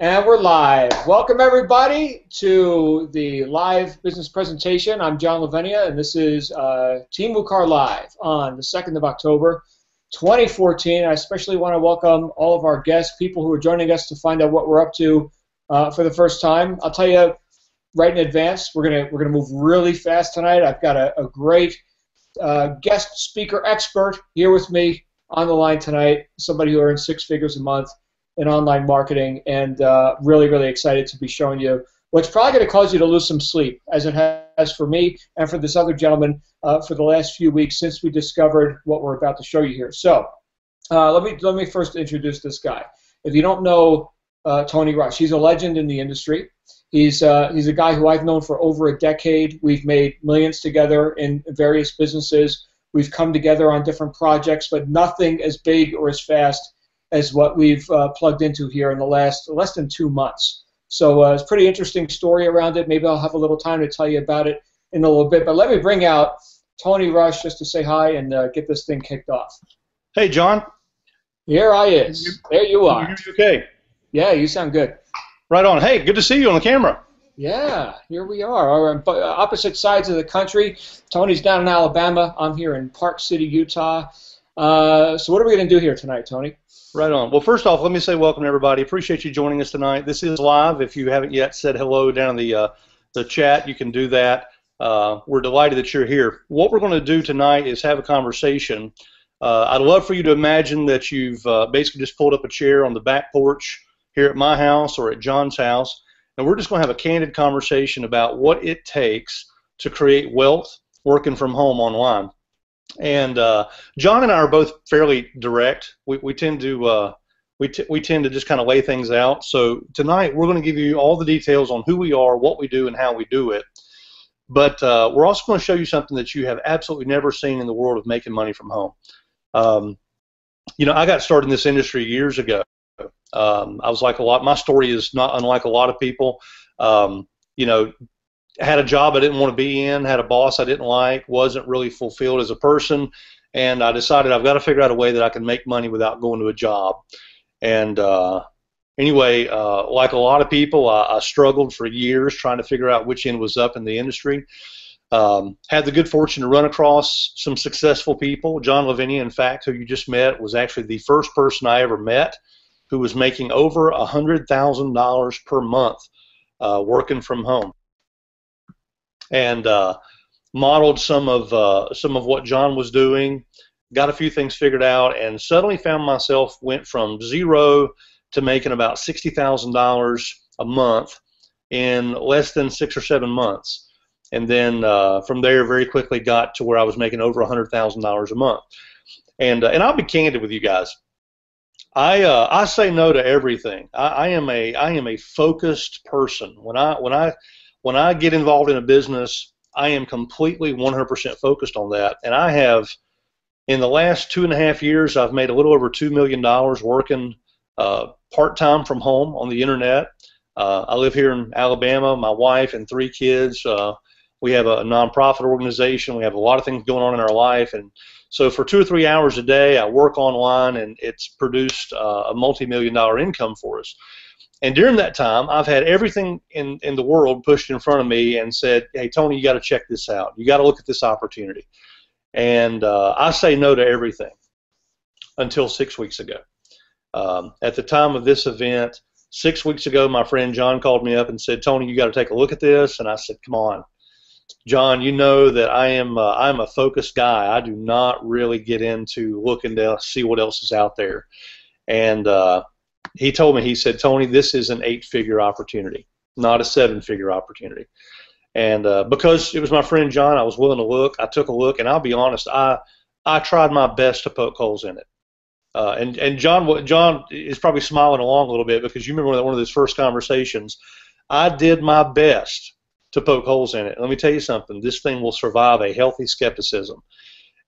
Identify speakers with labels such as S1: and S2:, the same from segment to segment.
S1: And we're live. Welcome everybody to the live business presentation. I'm John Lavenia, and this is Team WUKAR Live on the 2nd of October, 2014. I especially want to welcome all of our guests, people who are joining us to find out what we're up to for the first time. I'll tell you right in advance, we're gonna move really fast tonight. I've got a great guest speaker expert here with me on the line tonight, somebody who earns 6 figures a month in online marketing, and really excited to be showing you what's probably going to cause you to lose some sleep, as it has for me and for this other gentleman for the last few weeks since we discovered what we're about to show you here. So let me first introduce this guy. If you don't know Tony Rush, he's a legend in the industry. He's a guy who I've known for over a decade. We've made millions together in various businesses. We've come together on different projects, but nothing as big or as fast as what we've plugged into here in the less than 2 months. So it's a pretty interesting story around it. Maybe I'll have a little time to tell you about it in a little bit. But let me bring out Tony Rush just to say hi and get this thing kicked off.
S2: Hey, John.
S1: Here I is. There you are.
S2: Can you hear me okay?
S1: Yeah, you sound good.
S2: Right on. Hey, good to see you on the camera.
S1: Yeah, here we are. We're on opposite sides of the country. Tony's down in Alabama. I'm here in Park City, Utah. So what are we going to do here tonight, Tony?
S2: Right on. Well, first off, let me say welcome to everybody. Appreciate you joining us tonight. This is live. If you haven't yet said hello down in the chat, you can do that. We're delighted that you're here. What we're going to do tonight is have a conversation. I'd love for you to imagine that you've basically just pulled up a chair on the back porch here at my house or at John's house, and we're just going to have a candid conversation about what it takes to create wealth working from home online. And John and I are both fairly direct. We tend to just kind of lay things out. So tonight we're going to give you all the details on who we are, what we do, and how we do it. But we're also going to show you something that you have absolutely never seen in the world of making money from home. You know, I got started in this industry years ago. I was like my story is not unlike a lot of people. You know, had a job I didn't want to be in, had a boss I didn't like, wasn't really fulfilled as a person, and I decided I've got to figure out a way that I can make money without going to a job. And anyway, like a lot of people, I struggled for years trying to figure out which end was up in the industry. Had the good fortune to run across some successful people. John Lavenia, in fact, who you just met, was actually the first person I ever met who was making over $100,000 per month working from home. And modeled some of what John was doing, got a few things figured out, and suddenly found myself went from zero to making about $60,000 a month in less than 6 or 7 months. And then from there, very quickly got to where I was making over $100,000 a month. And I'll be candid with you guys. I say no to everything. I am a focused person. When I get involved in a business, I am completely 100% focused on that. And I have, in the last 2.5 years, I've made a little over $2 million working part-time from home on the internet. I live here in Alabama, my wife and 3 kids. We have a nonprofit organization. We have a lot of things going on in our life. And so for 2 or 3 hours a day, I work online, and it's produced a multi-million-dollar income for us. And during that time, I've had everything in the world pushed in front of me and said, hey, Tony, you got to check this out. You got to look at this opportunity. And I say no to everything until 6 weeks ago. At the time of this event, 6 weeks ago, my friend John called me up and said, Tony, you got to take a look at this. And I said, come on, John, you know that I'm a focused guy. I do not really get into looking to see what else is out there. And he told me, he said, Tony, this is an 8-figure opportunity, not a 7-figure opportunity. And because it was my friend John, I was willing to look. I took a look, and I'll be honest, I tried my best to poke holes in it. And John is probably smiling along a little bit, because you remember one of those first conversations. I did my best to poke holes in it. Let me tell you something. This thing will survive a healthy skepticism.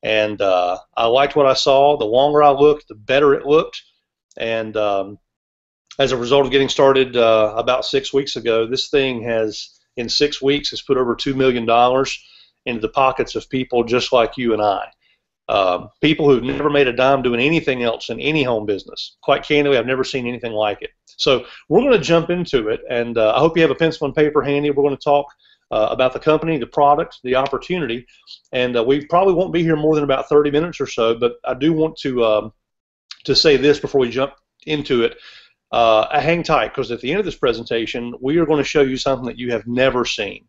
S2: And I liked what I saw. The longer I looked, the better it looked. And as a result of getting started about 6 weeks ago, this thing has, in 6 weeks, has put over $2 million into the pockets of people just like you and I. People who've never made a dime doing anything else in any home business. Quite candidly, I've never seen anything like it. So we're going to jump into it, and I hope you have a pencil and paper handy. We're going to talk about the company, the product, the opportunity, and we probably won't be here more than about 30 minutes or so, but I do want to say this before we jump into it. Hang tight, because at the end of this presentation, we are going to show you something that you have never seen,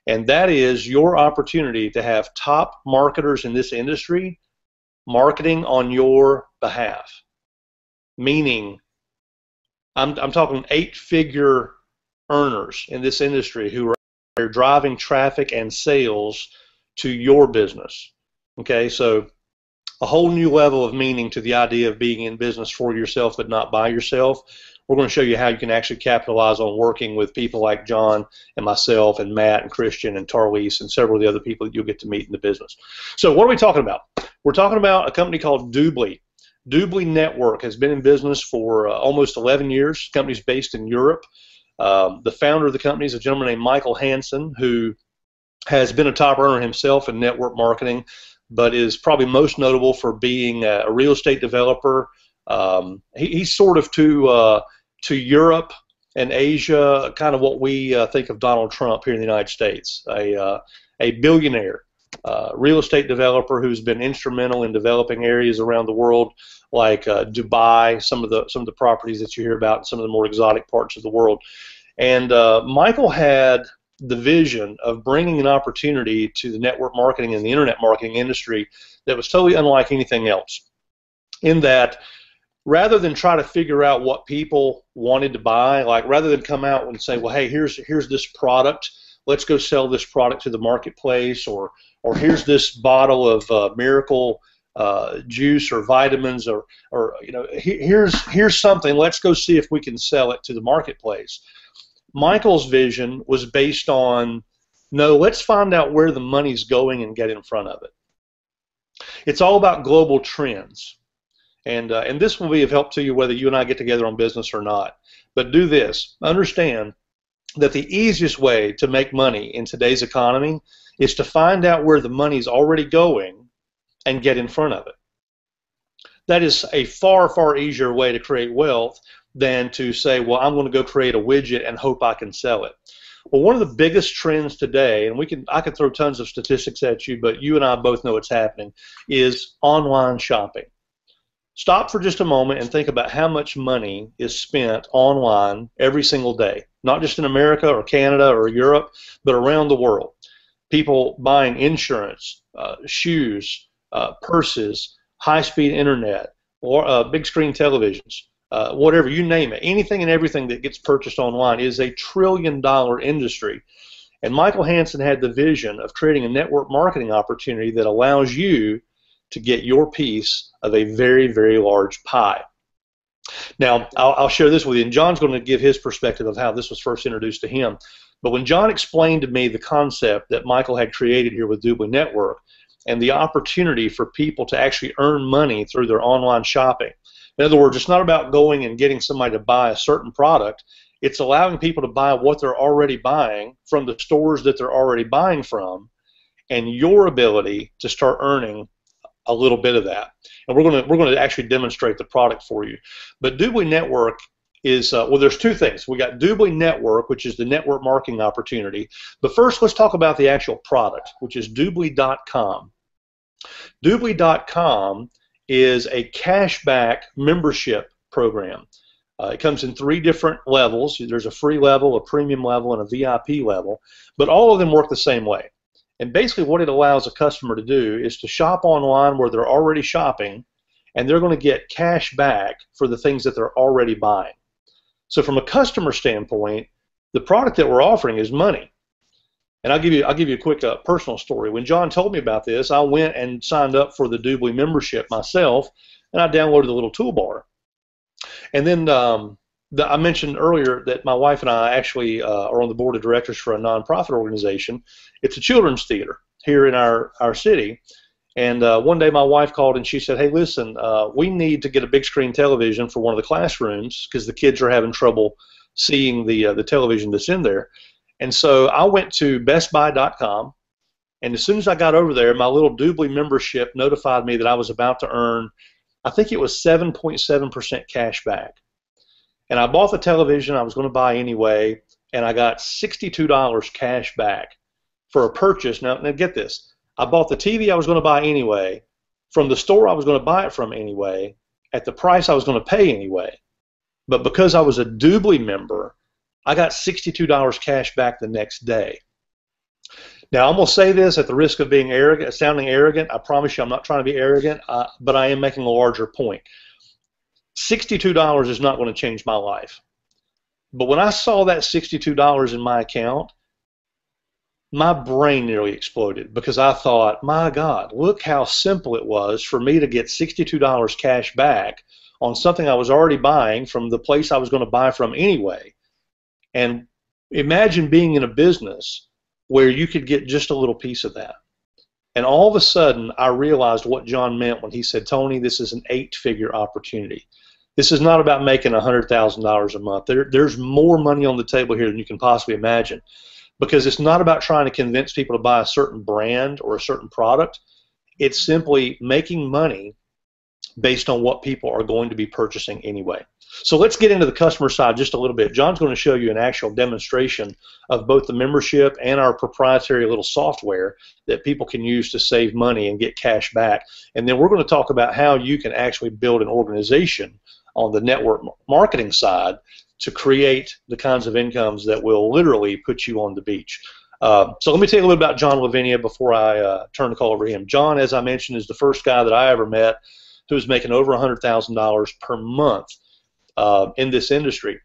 S2: and that is your opportunity to have top marketers in this industry marketing on your behalf. Meaning, I'm talking 8-figure earners in this industry who are driving traffic and sales to your business. Okay, so a whole new level of meaning to the idea of being in business for yourself but not by yourself. We're going to show you how you can actually capitalize on working with people like John and myself and Matt and Christian and Tarlise and several of the other people that you'll get to meet in the business. So what are we talking about? We're talking about a company called Doobly. Doobly Network has been in business for almost 11 years. The company's based in Europe. The founder of the company is a gentleman named Michael Hansen, who has been a top earner himself in network marketing, but is probably most notable for being a real estate developer. He's sort of to Europe and Asia, kind of what we think of Donald Trump here in the United States, a billionaire real estate developer who's been instrumental in developing areas around the world, like Dubai, some of the properties that you hear about in some of the more exotic parts of the world. And Michael had the vision of bringing an opportunity to the network marketing and the internet marketing industry that was totally unlike anything else, in that rather than try to figure out what people wanted to buy, like rather than come out and say, well, hey, here's this product, let's go sell this product to the marketplace, or here's this bottle of miracle juice or vitamins, or you know, here's something, let's go see if we can sell it to the marketplace. Michael's vision was based on, no, let's find out where the money's going and get in front of it. It's all about global trends. And this will be of help to you whether you and I get together on business or not. But do this. Understand that the easiest way to make money in today's economy is to find out where the money's already going and get in front of it. That is a far, far easier way to create wealth than to say, well, I'm going to go create a widget and hope I can sell it. Well, one of the biggest trends today, and I could throw tons of statistics at you, but you and I both know it's happening, is online shopping. Stop for just a moment and think about how much money is spent online every single day, not just in America or Canada or Europe, but around the world. People buying insurance, shoes, purses, high-speed internet, or big screen televisions, whatever, you name it. Anything and everything that gets purchased online is a trillion-dollar industry. And Michael Hansen had the vision of creating a network marketing opportunity that allows you to get your piece of a very, very large pie. Now, I'll share this with you, and John's going to give his perspective of how this was first introduced to him. But when John explained to me the concept that Michael had created here with Doobly Network and the opportunity for people to actually earn money through their online shopping, in other words, it's not about going and getting somebody to buy a certain product. It's allowing people to buy what they're already buying from the stores that they're already buying from, and your ability to start earning a little bit of that. And we're going to actually demonstrate the product for you. But Doobly Network is, well, there's two things. We got Doobly Network, which is the network marketing opportunity. But first, let's talk about the actual product, which is Doobly.com. Doobly.com is a cashback membership program. It comes in 3 different levels. There's a free level, a premium level, and a VIP level, but all of them work the same way. And basically what it allows a customer to do is to shop online where they're already shopping, and they're going to get cash back for the things that they're already buying. So from a customer standpoint, the product that we're offering is money. And I'll give you a quick personal story. When John told me about this, I went and signed up for the Doobly membership myself, and I downloaded the little toolbar. And then I mentioned earlier that my wife and I actually are on the board of directors for a nonprofit organization. It's a children's theater here in our city. And one day my wife called and she said, hey, listen, we need to get a big screen television for one of the classrooms because the kids are having trouble seeing the television that's in there. And so I went to bestbuy.com, and as soon as I got over there, my little Doobly membership notified me that I was about to earn, I think it was 7.7% cash back. And I bought the television I was going to buy anyway, and I got $62 cash back for a purchase. Now get this. I bought the TV I was going to buy anyway, from the store I was going to buy it from anyway, at the price I was going to pay anyway. But because I was a Doobly member, I got $62 cash back the next day. Now, I'm going to say this at the risk of being arrogant, sounding arrogant. I promise you I'm not trying to be arrogant, but I am making a larger point. $62 is not going to change my life. But when I saw that $62 in my account, my brain nearly exploded, because I thought, my God, look how simple it was for me to get $62 cash back on something I was already buying from the place I was going to buy from anyway. And imagine being in a business where you could get just a little piece of that. And all of a sudden, I realized what John meant when he said, Tony, this is an 8-figure opportunity. This is not about making $100,000 a month. There's more money on the table here than you can possibly imagine, because it's not about trying to convince people to buy a certain brand or a certain product. It's simply making money based on what people are going to be purchasing anyway. So let's get into the customer side just a little bit. John's going to show you an actual demonstration of both the membership and our proprietary little software that people can use to save money and get cash back. And then we're going to talk about how you can actually build an organization on the network marketing side to create the kinds of incomes that will literally put you on the beach. So let me tell you a little about John Lavenia before I turn the call over to him. John, as I mentioned, is the first guy that I ever met who was making over $100,000 per month in this industry.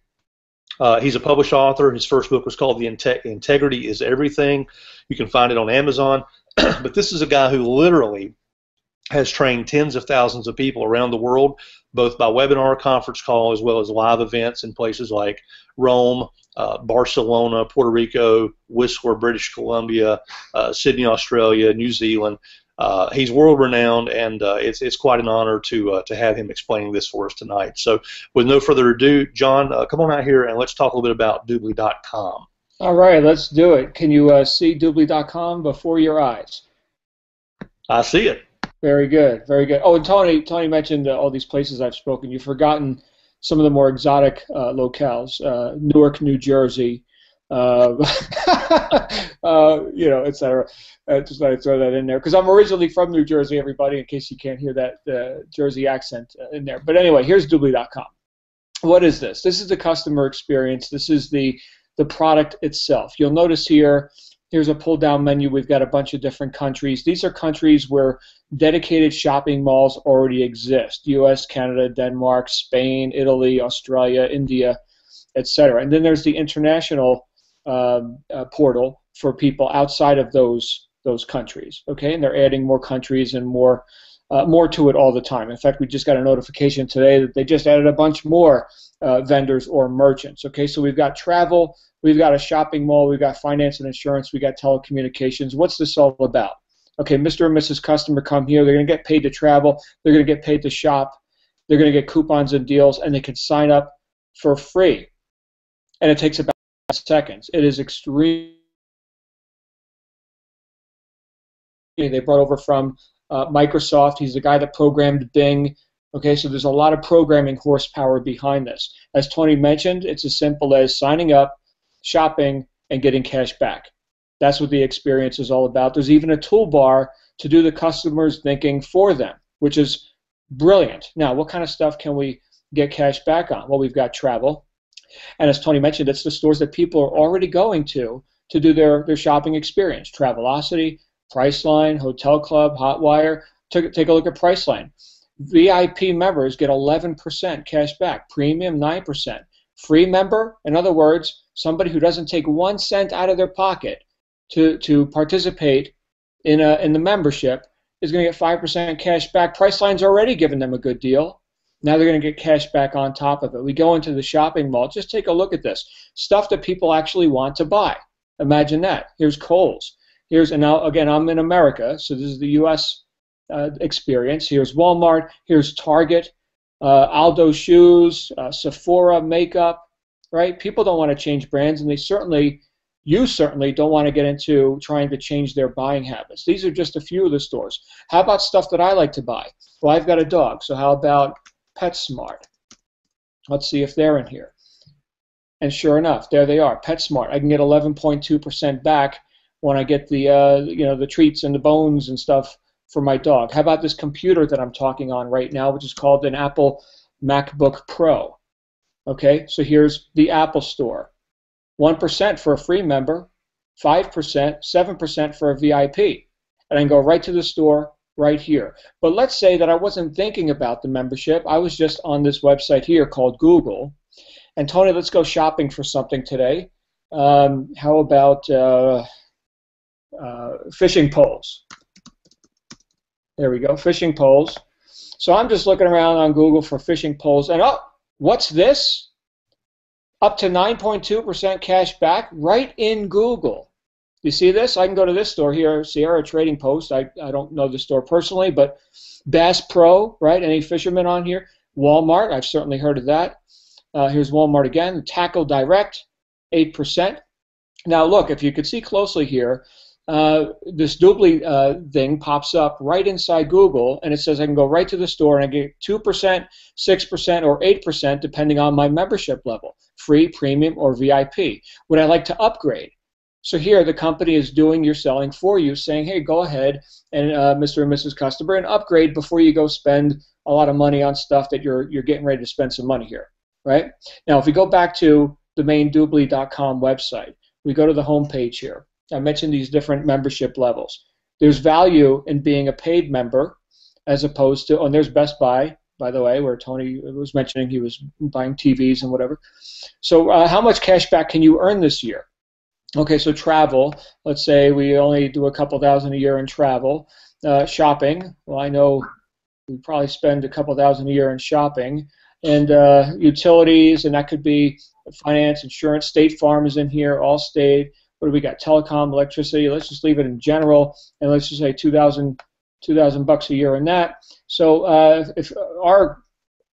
S2: He's a published author. His first book was called The Integrity is Everything. You can find it on Amazon. But this is a guy who literally has trained tens of thousands of people around the world, both by webinar, conference call, as well as live events in places like Rome, Barcelona, Puerto Rico, Whistler, British Columbia, Sydney, Australia, New Zealand. He's world-renowned, and it's quite an honor to have him explaining this for us tonight. So with no further ado, John, come on out here and let's talk a little bit about Doobly.com.
S1: All right, let's do it. Can you see Doobly.com before your eyes?
S2: I see it.
S1: Very good, very good. Oh, and Tony mentioned all these places I've spoken. You've forgotten some of the more exotic locales, Newark, New Jersey, you know, etc. Just thought I'd throw that in there because I'm originally from New Jersey, everybody, in case you can't hear that Jersey accent in there. But anyway, here's Doobly.com. What is this? This is the customer experience. This is the product itself. You'll notice here, here's a pull-down menu. We've got a bunch of different countries. These are countries where dedicated shopping malls already exist. U.S., Canada, Denmark, Spain, Italy, Australia, India, etc. And then there's the international portal for people outside of those countries. Okay, and they're adding more countries and more to it all the time. In fact, we just got a notification today that they just added a bunch more vendors or merchants. Okay, so we've got travel, we've got a shopping mall, we've got finance and insurance, we got telecommunications. What's this all about? Okay, Mr. and Mrs. Customer come here. They're going to get paid to travel. They're going to get paid to shop. They're going to get coupons and deals, and they can sign up for free. And it takes about seconds. It is extreme. They brought over from Microsoft. He's the guy that programmed Bing. Okay, so there's a lot of programming horsepower behind this. As Tony mentioned, it's as simple as signing up, shopping, and getting cash back. That's what the experience is all about. There's even a toolbar to do the customer's thinking for them, which is brilliant. Now, what kind of stuff can we get cash back on? Well, we've got travel. And as Tony mentioned, it's the stores that people are already going to do their shopping experience. Travelocity, Priceline, Hotel Club, Hotwire. Take a look at Priceline. VIP members get 11% cash back. Premium, 9%. Free member, in other words, somebody who doesn't take 1 cent out of their pocket to participate in the membership, is going to get 5% cash back. Priceline's already given them a good deal. Now they're going to get cash back on top of it. We go into the shopping mall. Just take a look at this. Stuff that people actually want to buy. Imagine that. Here's Kohl's. And now, again, I'm in America, so this is the U.S. Experience. Here's Walmart. Here's Target, Aldo shoes, Sephora makeup, right? People don't want to change brands, and you certainly don't want to get into trying to change their buying habits. These are just a few of the stores. How about stuff that I like to buy? Well, I've got a dog, so how about PetSmart? Let's see if they're in here. And sure enough, there they are. PetSmart. I can get 11.2% back when I get the the treats and the bones and stuff for my dog. How about this computer that I'm talking on right now, which is called an Apple MacBook Pro? Okay, so here's the Apple Store. 1% for a free member, 5%, 7% for a VIP. And I can go right to the store right here. But let's say that I wasn't thinking about the membership. I was just on this website here called Google. And Tony, let's go shopping for something today. How about fishing poles? There we go, fishing poles. So I'm just looking around on Google for fishing poles, and oh, what's this? Up to 9.2% cash back right in Google. You see this? I can go to this store here, Sierra Trading Post. I don't know the store personally, but Bass Pro, right? Any fishermen on here? Walmart, I've certainly heard of that. Here's Walmart again. Tackle Direct, 8%. Now look, if you could see closely here, this doobly thing pops up right inside Google, and it says I can go right to the store and I get 2%, 6%, or 8% depending on my membership level, free, premium, or VIP. Would I like to upgrade? So here the company is doing your selling for you, saying, hey, go ahead and Mr. and Mrs. Customer, and upgrade before you go spend a lot of money on stuff that you're getting ready to spend some money here. Right? Now, if we go back to the main doobly.com website, we go to the home page here. I mentioned these different membership levels. There's value in being a paid member as opposed to, and there's Best Buy, by the way, where Tony was mentioning he was buying TVs and whatever. So how much cash back can you earn this year? Okay, so travel, let's say we only do a couple thousand a year in travel. Shopping, well, I know we probably spend a couple thousand a year in shopping. And utilities, and that could be finance, insurance. State Farm is in here, Allstate. What do we got? Telecom, electricity. Let's just leave it in general, and let's just say $2,000 bucks a year in that. So if our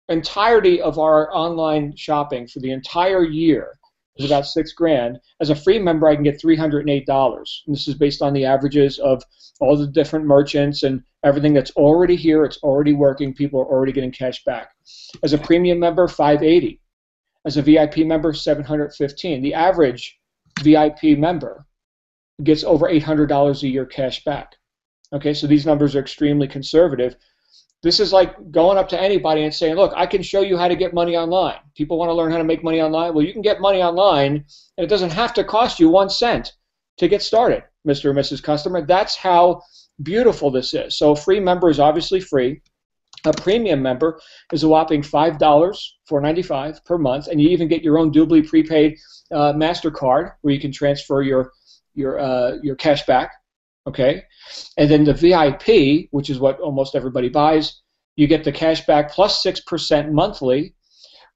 S1: entirety of our online shopping for the entire year is about $6,000, as a free member I can get $308. And this is based on the averages of all the different merchants and everything that's already here. It's already working. People are already getting cash back. As a premium member, $580. As a VIP member, $715. The average VIP member gets over $800 a year cash back. Okay, so these numbers are extremely conservative. This is like going up to anybody and saying, look, I can show you how to get money online. People want to learn how to make money online. Well, you can get money online, and it doesn't have to cost you 1 cent to get started, Mr. or Mrs. Customer. That's how beautiful this is. So a free member is obviously free. A premium member is a whopping $5.95 per month, and you even get your own Doobly prepaid MasterCard where you can transfer your cash back. Okay, and then the VIP, which is what almost everybody buys, you get the cash back plus 6% monthly.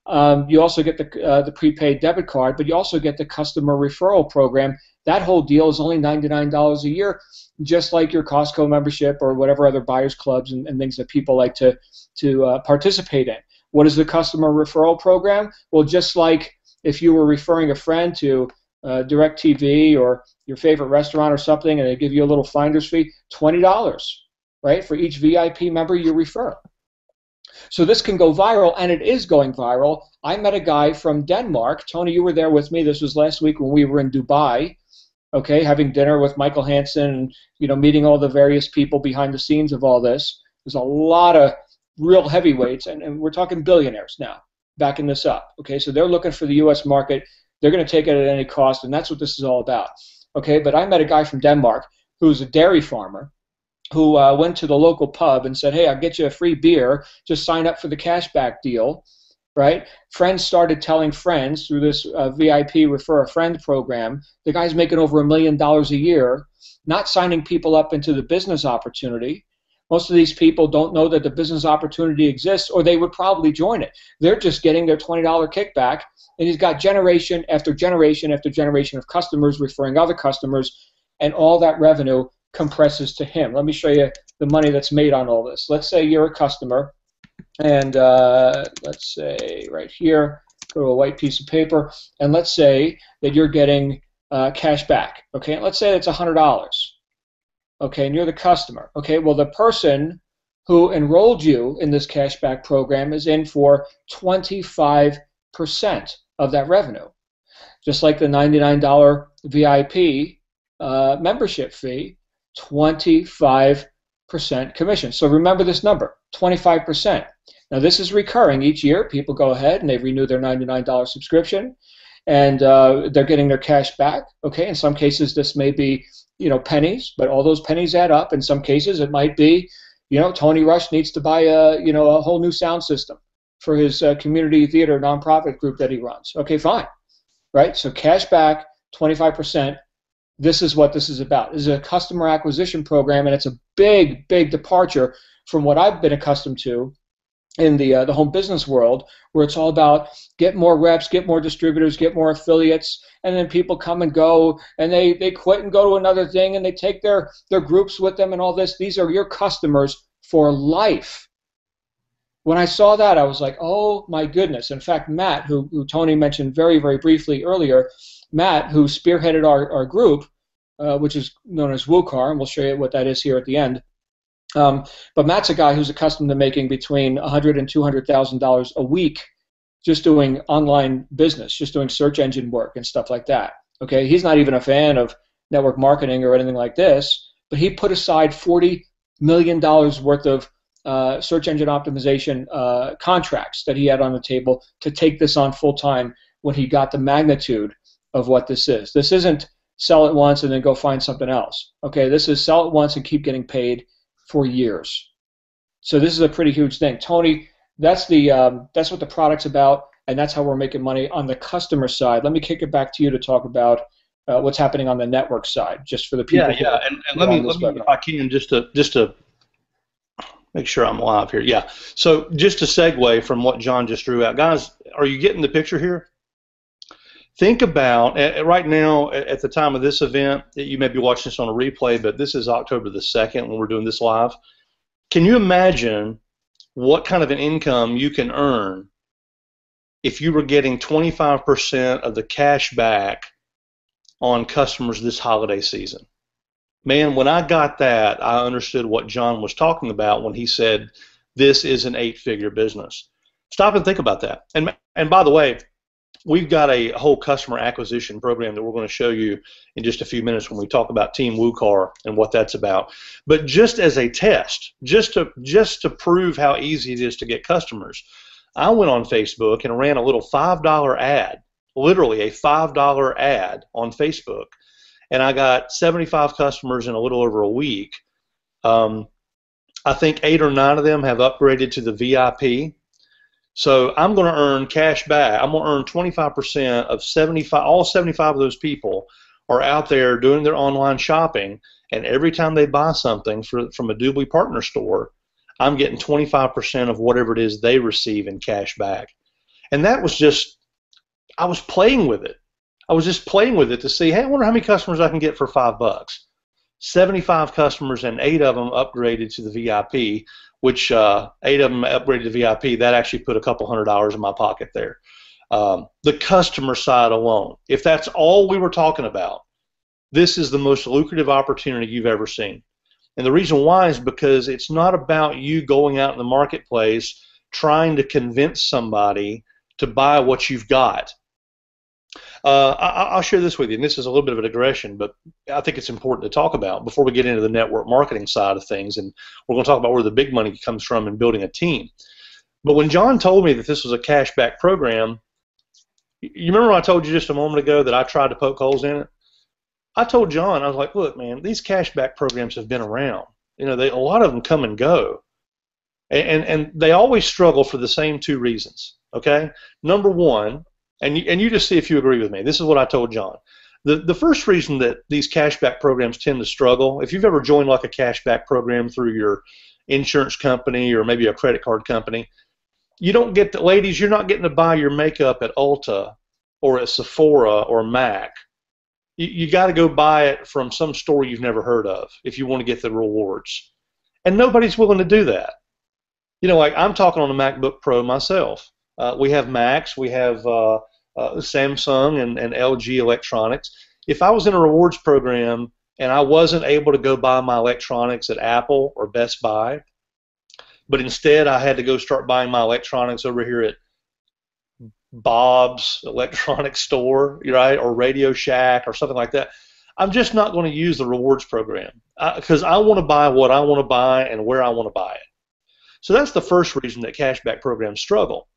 S1: You also get the prepaid debit card, but you also get the customer referral program. That whole deal is only $99 a year, just like your Costco membership or whatever other buyers clubs and things that people like to participate in. What is the customer referral program? Well, just like if you were referring a friend to DirecTV or your favorite restaurant or something, and they give you a little finder's fee, $20, right, for each VIP member you refer. So this can go viral, and it is going viral. I met a guy from Denmark. Tony, you were there with me. This was last week when we were in Dubai, okay, having dinner with Michael Hansen and meeting all the various people behind the scenes of all this. There's a lot of real heavyweights, and we're talking billionaires now backing this up. Okay, so they're looking for the U.S. market. They're going to take it at any cost, and that's what this is all about. Okay, but I met a guy from Denmark who's a dairy farmer who went to the local pub and said, hey, I'll get you a free beer. Just sign up for the cashback deal, right? Friends started telling friends through this VIP Refer a Friend program. The guy's making over $1 million a year, not signing people up into the business opportunity. Most of these people don't know that the business opportunity exists, or they would probably join it. They're just getting their $20 kickback, and he's got generation after generation after generation of customers referring other customers, and all that revenue compresses to him. Let me show you the money that's made on all this. Let's say you're a customer, and let's say right here, go to a white piece of paper, and let's say that you're getting cash back. Okay, let's say it's $100. Okay, and you're the customer. Okay, well, the person who enrolled you in this cashback program is in for $25 of that revenue. Just like the $99 VIP membership fee, 25% commission. So remember this number, 25%. Now this is recurring each year. People go ahead and they renew their $99 subscription, and they're getting their cash back. Okay, in some cases this may be, pennies, but all those pennies add up. In some cases it might be, Tony Rush needs to buy a whole new sound system for his community theater nonprofit group that he runs. Okay, fine, right? So cash back, 25%. This is what this is about. This is a customer acquisition program, and it's a big, big departure from what I've been accustomed to in the home business world, where it's all about get more reps, get more distributors, get more affiliates, and then people come and go, and they quit and go to another thing, and they take their groups with them and all this. These are your customers for life. When I saw that, I was like, oh my goodness. In fact, Matt, who Tony mentioned very, very briefly earlier, Matt, who spearheaded our group, which is known as WUKAR, and we'll show you what that is here at the end. But Matt's a guy who's accustomed to making between $100,000 and $200,000 a week just doing online business, just doing search engine work and stuff like that. Okay, he's not even a fan of network marketing or anything like this, but he put aside $40 million worth of search engine optimization contracts that he had on the table to take this on full time when he got the magnitude of what this is. This isn't sell it once and then go find something else. Okay, this is sell it once and keep getting paid for years. So this is a pretty huge thing. Tony, that's what the product's about, and that's how we're making money on the customer side. Let me kick it back to you to talk about what's happening on the network side, just for the people.
S2: Yeah. And let me if I can, just to make sure I'm live here. Yeah. So just to segue from what John just drew out, guys, are you getting the picture here? Think about, right now, at the time of this event, you may be watching this on a replay, but this is October the 2nd when we're doing this live. Can you imagine what kind of an income you can earn if you were getting 25% of the cash back on customers this holiday season? Man, when I got that, I understood what John was talking about when he said this is an 8-figure business. Stop and think about that. And by the way, we've got a whole customer acquisition program that we're going to show you in just a few minutes when we talk about Team WUKAR and what that's about. But just as a test, just to prove how easy it is to get customers, I went on Facebook and ran a little $5 ad, literally a $5 ad on Facebook, and I got 75 customers in a little over a week. I think 8 or 9 of them have upgraded to the VIP. So I'm going to earn cash back. I'm going to earn 25% of 75. All 75 of those people are out there doing their online shopping, and every time they buy something from a Doobly partner store, I'm getting 25% of whatever it is they receive in cash back. And that was just, I was playing with it. I was just playing with it to see, hey, I wonder how many customers I can get for $5. 75 customers, and 8 of them upgraded to the VIP, which 8 of them upgraded to VIP. That actually put a couple $100 in my pocket there. The customer side alone, if that's all we were talking about, this is the most lucrative opportunity you've ever seen. And the reason why is because it's not about you going out in the marketplace trying to convince somebody to buy what you've got. I'll share this with you, and this is a little bit of a digression, but I think it's important to talk about before we get into the network marketing side of things, and we're going to talk about where the big money comes from in building a team. But when John told me that this was a cashback program, you remember I told you just a moment ago that I tried to poke holes in it? I told John, I was like, look, man, these cashback programs have been around. You know, a lot of them come and go, and they always struggle for the same 2 reasons, okay? Number one, and you just see if you agree with me. This is what I told John. The first reason that these cashback programs tend to struggle, if you've ever joined like a cashback program through your insurance company or maybe a credit card company, you don't get the, ladies, you're not getting to buy your makeup at Ulta or at Sephora or MAC. You got to go buy it from some store you've never heard of if you want to get the rewards. And nobody's willing to do that. You know, like I'm talking on a MacBook Pro myself. We have Macs, we have Samsung and LG electronics. If I was in a rewards program and I wasn't able to go buy my electronics at Apple or Best Buy, but instead I had to go start buying my electronics over here at Bob's electronics store, right, or Radio Shack or something like that, I'm just not going to use the rewards program because I want to buy what I want to buy and where I want to buy it. So that's the first reason that cashback programs struggle.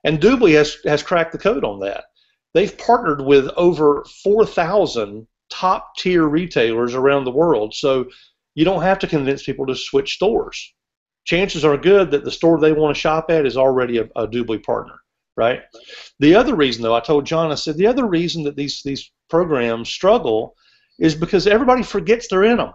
S2: And Doobly has cracked the code on that. They've partnered with over 4,000 top-tier retailers around the world, so you don't have to convince people to switch stores. Chances are good that the store they want to shop at is already a Doobly partner, right? The other reason, though, I told John, I said, the other reason that these programs struggle is because everybody forgets they're in them.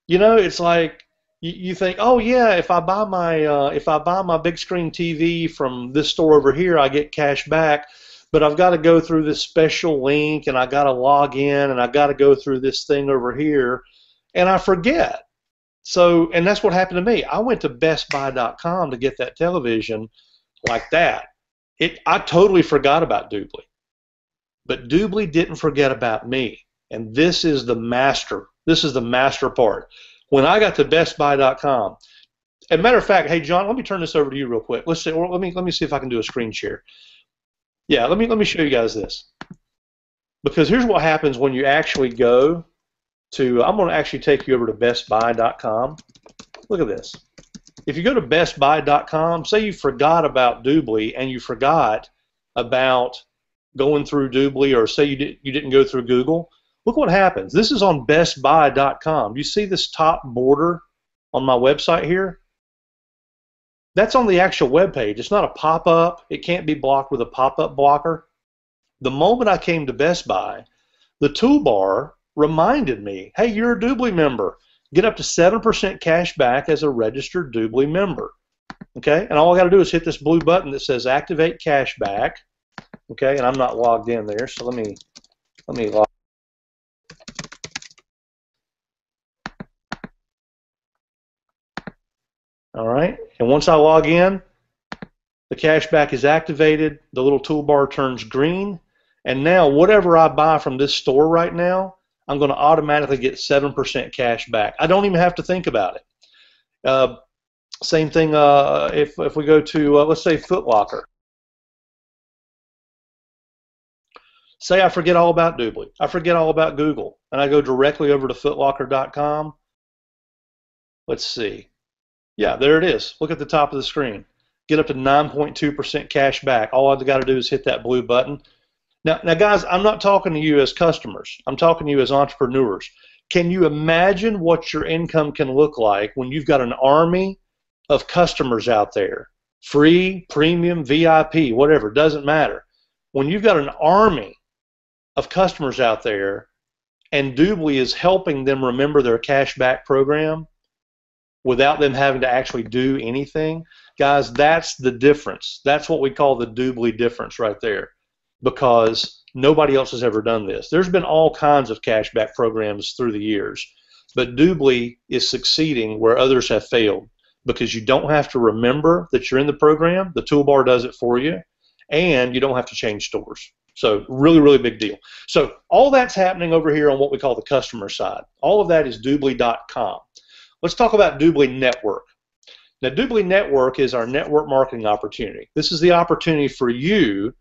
S2: You know, it's like you think, oh yeah, if I buy my big screen TV from this store over here, I get cash back, but I've got to go through this special link and I got to log in and I got to go through this thing over here, and I forget. So, and that's what happened to me. I went to BestBuy.com to get that television like that. I totally forgot about Doobly, but Doobly didn't forget about me, and this is the master. This is the master part. When I got to BestBuy.com, as a matter of fact, hey John, let me turn this over to you real quick. Let's see, or let me see if I can do a screen share. Yeah, let me show you guys this, because here's what happens when you actually go to. I'm going to actually take you over to BestBuy.com. Look at this. If you go to BestBuy.com, say you forgot about Doobly and you forgot about going through Doobly, or say you didn't go through Google. Look what happens. This is on BestBuy.com. You see this top border on my website here? That's on the actual web page. It's not a pop-up. It can't be blocked with a pop-up blocker. The moment I came to Best Buy, the toolbar reminded me, hey, you're a Doobly member. Get up to 7% cash back as a registered Doobly member. Okay? And all I got to do is hit this blue button that says Activate Cashback. Okay? And I'm not logged in there, so let me log. All right, and once I log in, the cashback is activated, the little toolbar turns green, and now whatever I buy from this store right now, I'm going to automatically get 7% cash back. I don't even have to think about it. Same thing if we go to, let's say, Foot Locker. Say I forget all about Doobly. I forget all about Google, and I go directly over to footlocker.com. Let's see. Yeah, there it is. Look at the top of the screen. Get up to 9.2% cash back. All I've got to do is hit that blue button. Now, guys, I'm not talking to you as customers. I'm talking to you as entrepreneurs. Can you imagine what your income can look like when you've got an army of customers out there? Free, premium, VIP, whatever, doesn't matter. When you've got an army of customers out there and Doobly is helping them remember their cashback program without them having to actually do anything, guys, that's the difference. That's what we call the Doobly difference right there, because nobody else has ever done this. There's been all kinds of cashback programs through the years, but Doobly is succeeding where others have failed, because you don't have to remember that you're in the program. The toolbar does it for you, and you don't have to change stores. So really, really big deal. So all that's happening over here on what we call the customer side. All of that is Doobly.com. Let's talk about Doobly Network. Now, Doobly Network is our network marketing opportunity. This is the opportunity for you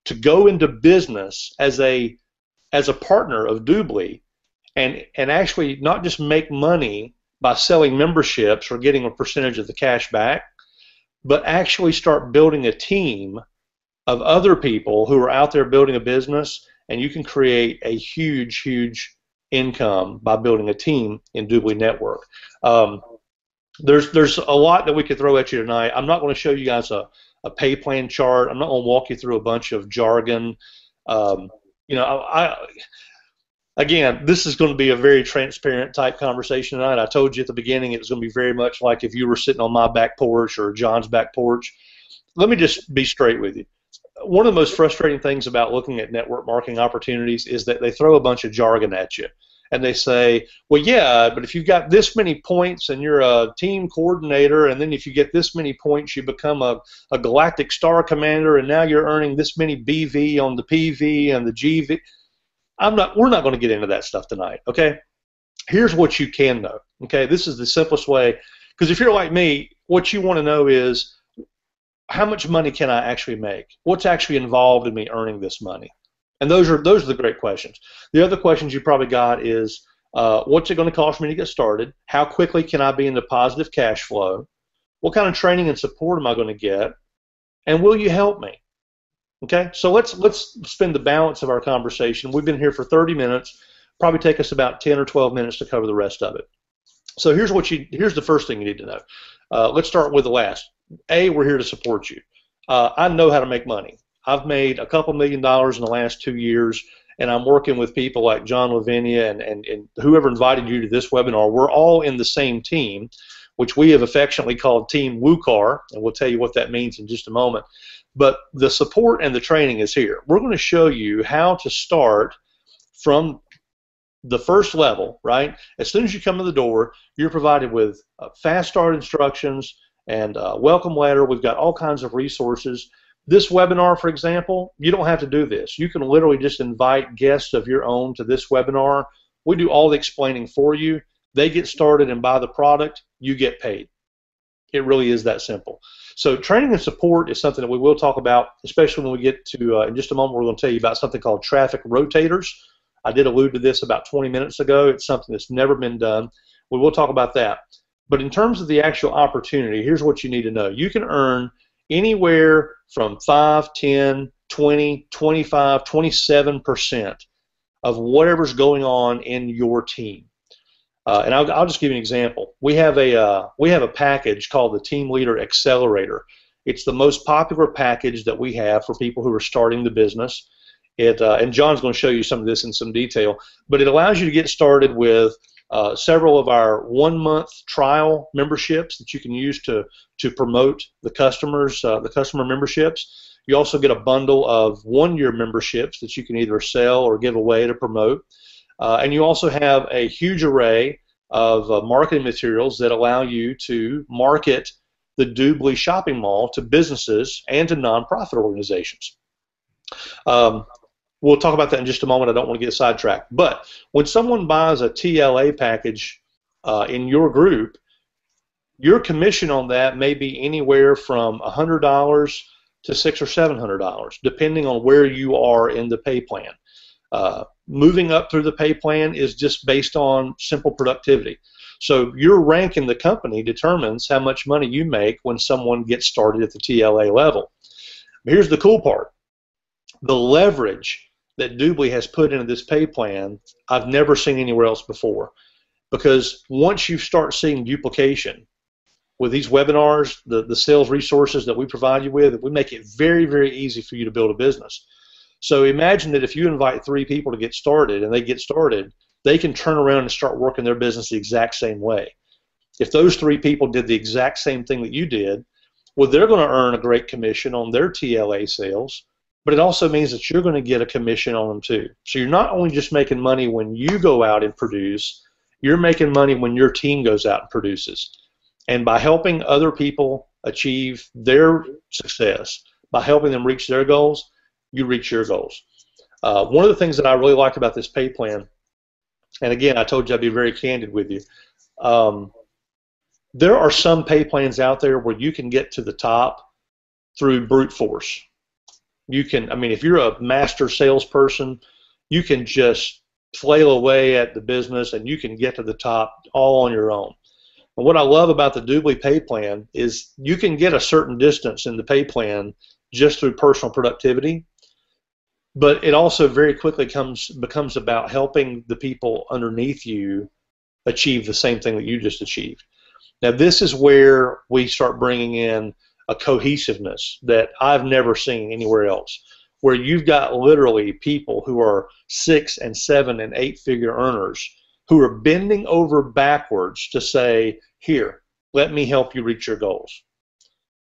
S2: to go into business as a partner of Doobly and actually not just make money by selling memberships or getting a percentage of the cash back, but actually start building a team of other people who are out there building a business, and you can create a huge, huge income by building a team in Doobly Network. There's a lot that we could throw at you tonight. I'm not going to show you guys a pay plan chart. I'm not going to walk you through a bunch of jargon. Again, this is going to be a very transparent type conversation tonight. I told you at the beginning it was going to be very much like if you were sitting on my back porch or John's back porch. Let me just be straight with you. One of the most frustrating things about looking at network marketing opportunities is that they throw a bunch of jargon at you. And they say, well, yeah, but if you've got this many points and you're a team coordinator, and then if you get this many points, you become a galactic star commander, and now you're earning this many BV on the PV and the GV. We're not going to get into that stuff tonight, okay? Here's what you can know, okay? This is the simplest way, because if you're like me, what you want to know is, how much money can I actually make? What's actually involved in me earning this money? And those are the great questions. The other questions you probably got is, what's it going to cost me to get started? How quickly can I be in the positive cash flow? What kind of training and support am I going to get? And will you help me? Okay, so let's spend the balance of our conversation. We've been here for 30 minutes. Probably take us about 10 or 12 minutes to cover the rest of it. So here's the first thing you need to know. Let's start with the last. A, we're here to support you. I know how to make money. I've made a couple $1 million in the last 2 years, and I'm working with people like John Lavenia and whoever invited you to this webinar. We're all in the same team, which we have affectionately called Team WUKAR, and we'll tell you what that means in just a moment. But the support and the training is here. We're going to show you how to start from the first level, right? As soon as you come to the door, you're provided with fast start instructions and a welcome letter. We've got all kinds of resources. This webinar, for example, you don't have to do this. You can literally just invite guests of your own to this webinar. We do all the explaining for you. They get started and buy the product. You get paid. It really is that simple. So training and support is something that we will talk about, especially when we get to, in just a moment, we're going to tell you about something called traffic rotators. I did allude to this about 20 minutes ago. It's something that's never been done. We will talk about that. But in terms of the actual opportunity, here's what you need to know. You can earn anywhere from 5, 10, 20, 25, 27% of whatever's going on in your team. And I'll just give you an example. We have a package called the Team Leader Accelerator. It's the most popular package that we have for people who are starting the business. And John's going to show you some of this in some detail. But it allows you to get started with several of our 1-month trial memberships that you can use to promote the customers, the customer memberships. You also get a bundle of 1-year memberships that you can either sell or give away to promote. And you also have a huge array of marketing materials that allow you to market the Doobly shopping mall to businesses and to nonprofit organizations. We'll talk about that in just a moment. I don't want to get sidetracked. But when someone buys a TLA package in your group, your commission on that may be anywhere from $100 to $600 or $700, depending on where you are in the pay plan. Moving up through the pay plan is just based on simple productivity. So your rank in the company determines how much money you make when someone gets started at the TLA level. But here's the cool part. The leverage that Doobly has put into this pay plan, I've never seen anywhere else before. Because once you start seeing duplication with these webinars, the sales resources that we provide you with, we make it very, very easy for you to build a business. So imagine that if you invite 3 people to get started and they get started, they can turn around and start working their business the exact same way. If those 3 people did the exact same thing that you did, well, they're going to earn a great commission on their TLA sales, but it also means that you're going to get a commission on them too. So you're not only just making money when you go out and produce, you're making money when your team goes out and produces. And by helping other people achieve their success, by helping them reach their goals, you reach your goals. One of the things that I really like about this pay plan, and again, I told you I'd be very candid with you, there are some pay plans out there where you can get to the top through brute force. You can, I mean, if you're a master salesperson, you can just flail away at the business and you can get to the top all on your own. And what I love about the Doobly pay plan is you can get a certain distance in the pay plan just through personal productivity, but it also very quickly becomes about helping the people underneath you achieve the same thing that you just achieved. Now, this is where we start bringing in a cohesiveness that I've never seen anywhere else, where you've got literally people who are 6- and 7- and 8-figure earners who are bending over backwards to say, here, let me help you reach your goals.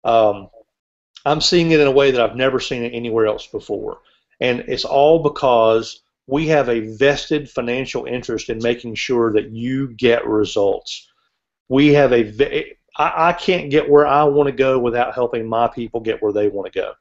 S2: I'm seeing it in a way that I've never seen it anywhere else before. And it's all because we have a vested financial interest in making sure that you get results. We have I can't get where I want to go without helping my people get where they want to go.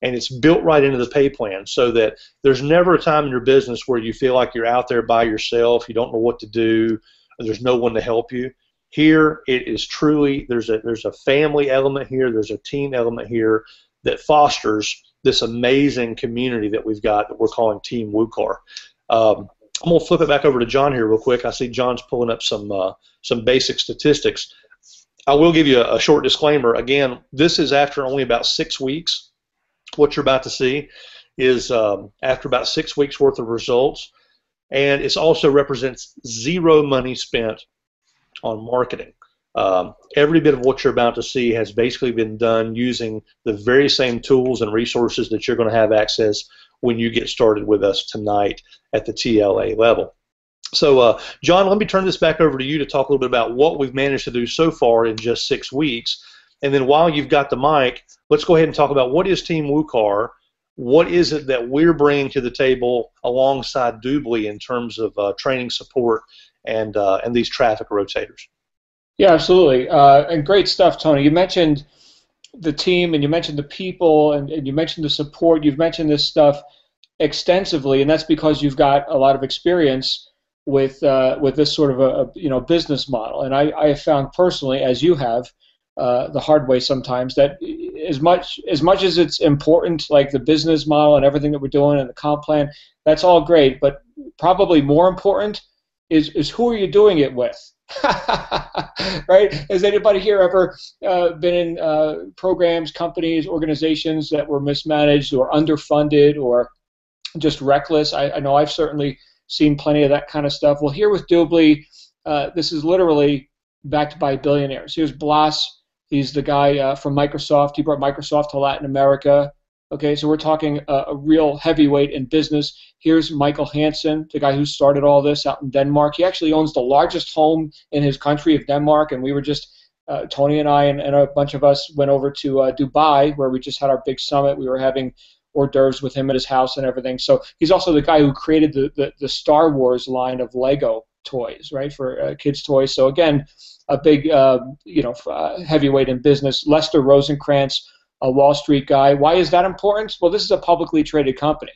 S2: And it's built right into the pay plan so that there's never a time in your business where you feel like you're out there by yourself, you don't know what to do, there's no one to help you. Here it is truly, there's a family element here, there's a team element here that fosters this amazing community that we've got that we're calling Team WUKAR. I'm going to flip it back over to John here real quick. I see John's pulling up some basic statistics. I will give you a short disclaimer. Again, this is after only about 6 weeks. What you're about to see is after about 6 weeks worth of results, and it also represents zero money spent on marketing. Every bit of what you're about to see has basically been done using the very same tools and resources that you're going to have access when you get started with us tonight at the TLA level. So, John, let me turn this back over to you to talk a little bit about what we've managed to do so far in just 6 weeks. And then while you've got the mic, let's go ahead and talk about what is Team WUKAR. What is it that we're bringing to the table alongside Doobly in terms of training support and these traffic rotators?
S1: Yeah, absolutely. And great stuff, Tony. You mentioned the team, and you mentioned the people, and you mentioned the support. You've mentioned this stuff extensively, and that's because you've got a lot of experience with this sort of a business model. And I have found personally, as you have, the hard way sometimes, that as much as it's important, like the business model and everything that we're doing and the comp plan, that's all great. But probably more important is who are you doing it with? Right? Has anybody here ever been in programs, companies, organizations that were mismanaged or underfunded or just reckless? I know I've certainly seen plenty of that kind of stuff. Well, here with Doobly, this is literally backed by billionaires. Here's Blas. He's the guy from Microsoft. He brought Microsoft to Latin America. Okay, so we're talking a real heavyweight in business. Here's Michael Hansen, the guy who started all this out in Denmark. He actually owns the largest home in his country of Denmark, and we were just, Tony and I and a bunch of us went over to Dubai, where we just had our big summit. We were having hors d'oeuvres with him at his house and everything. So he's also the guy who created the Star Wars line of Lego toys, right, for kids' toys. So again, a big, heavyweight in business. Lester Rosenkrantz, a Wall Street guy. Why is that important? Well, this is a publicly traded company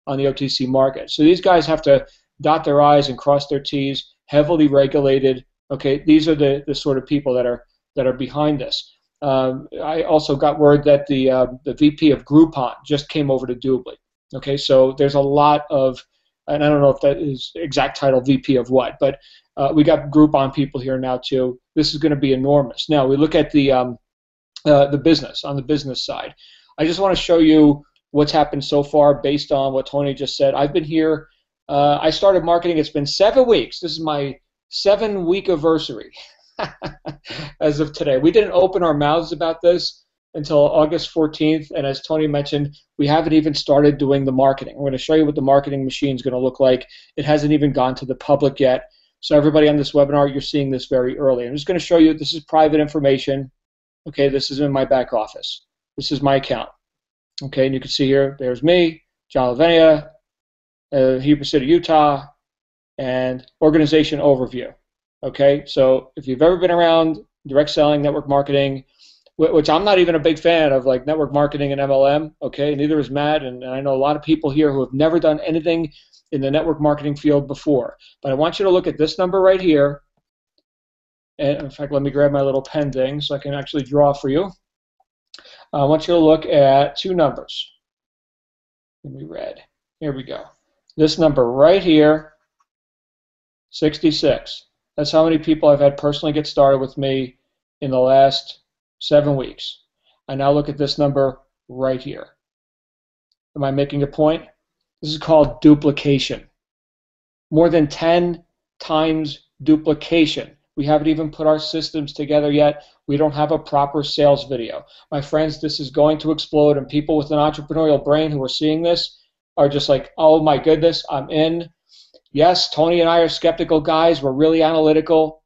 S1: on the OTC market. So these guys have to dot their I's and cross their T's, heavily regulated. Okay, these are the sort of people that are behind this. I also got word that the VP of Groupon just came over to Doobly. Okay, so there's a lot of, and I don't know if that is exact title VP of what, but we got Groupon people here now too. This is going to be enormous. Now we look at the business, on the business side. I just want to show you what's happened so far based on what Tony just said. I've been here. I started marketing. It's been 7 weeks. This is my 7-week anniversary as of today. We didn't open our mouths about this until August 14th, and as Tony mentioned, we haven't even started doing the marketing. I'm going to show you what the marketing machine is going to look like. It hasn't even gone to the public yet. So everybody on this webinar, you're seeing this very early. I'm just going to show you this is private information. Okay, this is in my back office. This is my account. Okay, and you can see here, there's me, John Lavenia, Heber City, Utah, and organization overview. Okay, so if you've ever been around direct selling, network marketing, which I'm not even a big fan of, like network marketing and MLM, okay, neither is Matt, and I know a lot of people here who have never done anything in the network marketing field before. But I want you to look at this number right here. And in fact, let me grab my little pen thing so I can actually draw for you. I want you to look at two numbers. Let me read. Here we go. This number right here, 66. That's how many people I've had personally get started with me in the last 7 weeks. I now look at this number right here. Am I making a point? This is called duplication. More than 10 times duplication. We haven't even put our systems together yet. We don't have a proper sales video. My friends, this is going to explode, and people with an entrepreneurial brain who are seeing this are just like, oh my goodness, I'm in. Yes, Tony and I are skeptical guys. We're really analytical.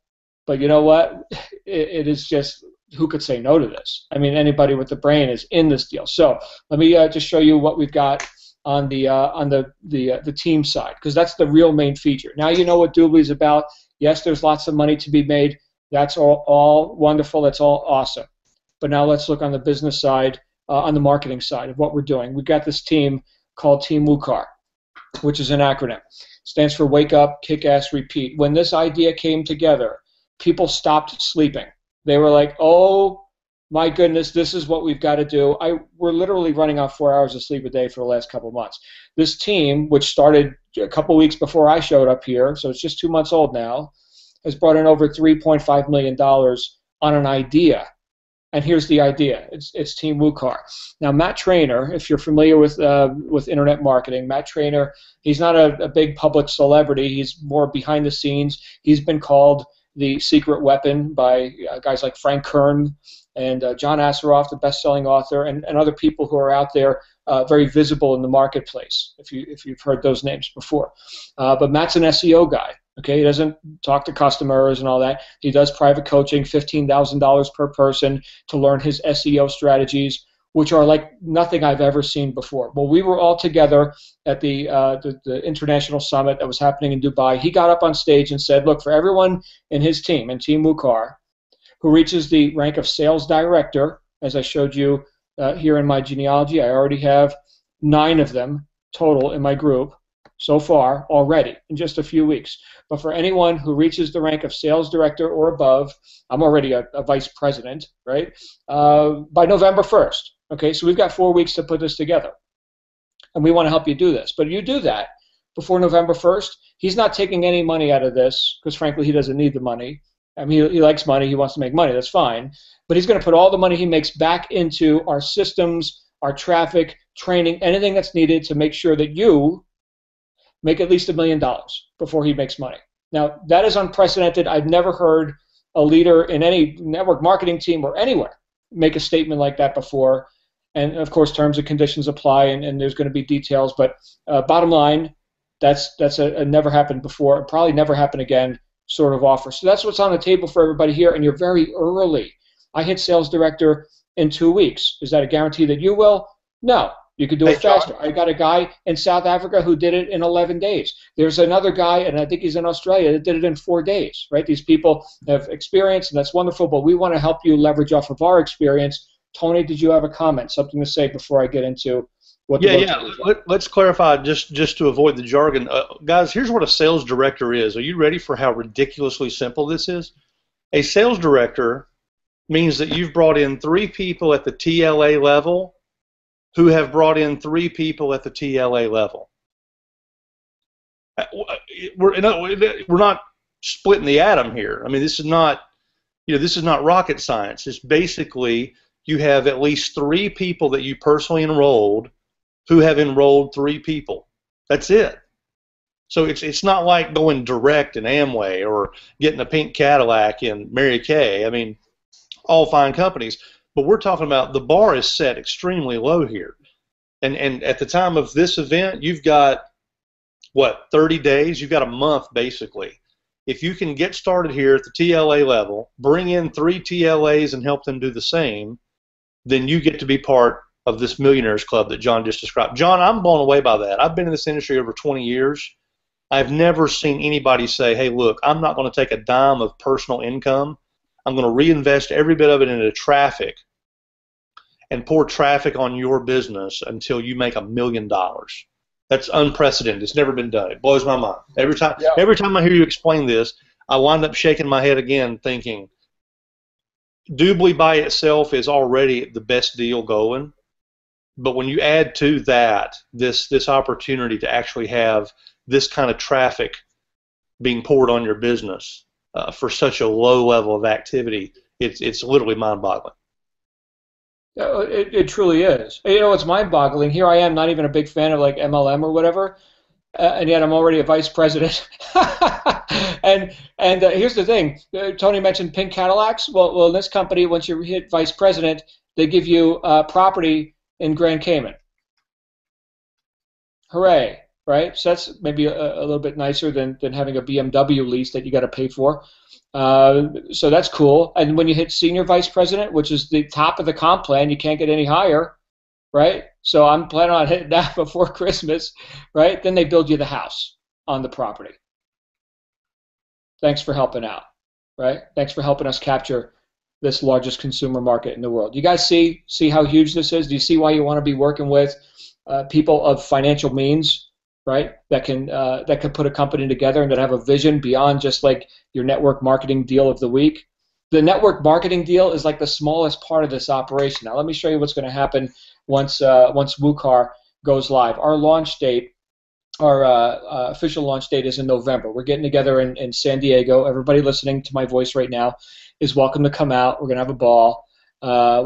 S1: But you know what? It is just, who could say no to this? I mean, anybody with the brain is in this deal. So let me just show you what we've got on the team side, because that's the real main feature. Now you know what Doobly is about. Yes, there's lots of money to be made. That's all wonderful. That's all awesome. But now let's look on the business side, on the marketing side of what we're doing. We've got this team called Team WUKAR, which is an acronym. It stands for Wake Up, Kick Ass, Repeat. When this idea came together, people stopped sleeping. They were like, oh my goodness, this is what we've got to do. We're literally running on 4 hours of sleep a day for the last couple of months. This team, which started a couple weeks before I showed up here, so it's just 2 months old now, has brought in over $3.5 million on an idea. And here's the idea. It's Team WUKAR. Now, Matt Trainer, if you're familiar with internet marketing, Matt Trainer, he's not a big public celebrity. He's more behind the scenes. He's been called the secret weapon by guys like Frank Kern and John Asseroff, the best-selling author, and other people who are out there very visible in the marketplace, if you've heard those names before. But Matt's an SEO guy. Okay, he doesn't talk to customers and all that. He does private coaching, $15,000 per person to learn his SEO strategies, which are like nothing I've ever seen before. Well, we were all together at the international summit that was happening in Dubai. He got up on stage and said, look, for everyone in his team, in Team WUKAR, who reaches the rank of sales director, as I showed you here in my genealogy, I already have 9 of them total in my group so far already in just a few weeks. But for anyone who reaches the rank of sales director or above, I'm already a vice president, right, by November 1st. Okay, so we've got 4 weeks to put this together. And we want to help you do this. But you do that before November 1st, he's not taking any money out of this because, frankly, he doesn't need the money. I mean, he likes money. He wants to make money. That's fine. But he's going to put all the money he makes back into our systems, our traffic, training, anything that's needed to make sure that you make at least $1 million before he makes money. Now, that is unprecedented. I've never heard a leader in any network marketing team or anywhere make a statement like that before. And, of course, terms and conditions apply, and there's going to be details. But bottom line, that's a never happened before, probably never happen again sort of offer. So that's what's on the table for everybody here, and you're very early. I hit sales director in 2 weeks. Is that a guarantee that you will? No. You could do it faster. I got a guy in South Africa who did it in 11 days. There's another guy, and I think he's in Australia, that did it in 4 days, right? These people have experience, and that's wonderful, but we want to help you leverage off of our experience. Tony, did you have a comment, something to say before I get into what
S2: let's clarify just to avoid the jargon. Guys, here's what a sales director is. Are you ready for how ridiculously simple this is? A sales director means that you've brought in 3 people at the TLA level who have brought in 3 people at the TLA level. We're not splitting the atom here. I mean, this is not rocket science. It's basically you have at least 3 people that you personally enrolled who have enrolled 3 people. That's it. So it's not like going direct in Amway or getting a pink Cadillac in Mary Kay. I mean, all fine companies. But we're talking about the bar is set extremely low here. And at the time of this event, you've got, what, 30 days? You've got a month, basically. If you can get started here at the TLA level, bring in 3 TLAs and help them do the same, then you get to be part of this Millionaires Club that John just described. John, I'm blown away by that. I've been in this industry over 20 years. I've never seen anybody say, hey, look, I'm not going to take a dime of personal income. I'm going to reinvest every bit of it into traffic and pour traffic on your business until you make $1 million. That's unprecedented. It's never been done. It blows my mind. Every time I hear you explain this, I wind up shaking my head again thinking, Doobly by itself is already the best deal going, but when you add to that this opportunity to actually have this kind of traffic being poured on your business for such a low level of activity, it's literally mind-boggling.
S1: It truly is. You know, it's mind-boggling. Here I am, not even a big fan of like MLM or whatever, and yet I'm already a vice president. and here's the thing. Tony mentioned pink Cadillacs. Well, in this company, once you hit vice president, they give you property in Grand Cayman. Hooray, right? So that's maybe a little bit nicer than having a BMW lease that you got to pay for. So that's cool. And when you hit senior vice president, which is the top of the comp plan, you can't get any higher, right? So I'm planning on hitting that before Christmas, right? Then they build you the house on the property. Thanks for helping out, right? Thanks for helping us capture this largest consumer market in the world. You guys see how huge this is? Do you see why you want to be working with people of financial means right? That can put a company together and that have a vision beyond just like your network marketing deal of the week. The network marketing deal is like the smallest part of this operation. Now let me show you what's going to happen once WUKAR goes live. Our launch date, our official launch date, is in November. We're getting together in San Diego. Everybody listening to my voice right now is welcome to come out. We're going to have a ball.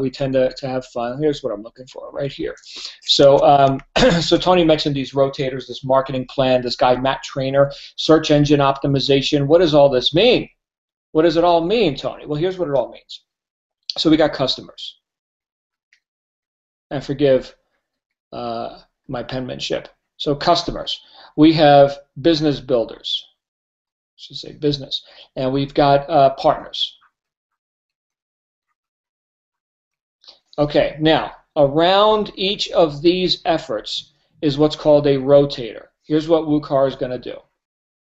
S1: We tend to have fun. Here's what I'm looking for right here. So, so Tony mentioned these rotators, this marketing plan, this guy Matt Trainer, search engine optimization. What does all this mean? What does it all mean, Tony? Well, here's what it all means. So we got customers. And forgive my penmanship. So customers. We have business builders. I should say business. And we've got partners. Okay, now, around each of these efforts is what's called a rotator. Here's what WUKAR is going to do.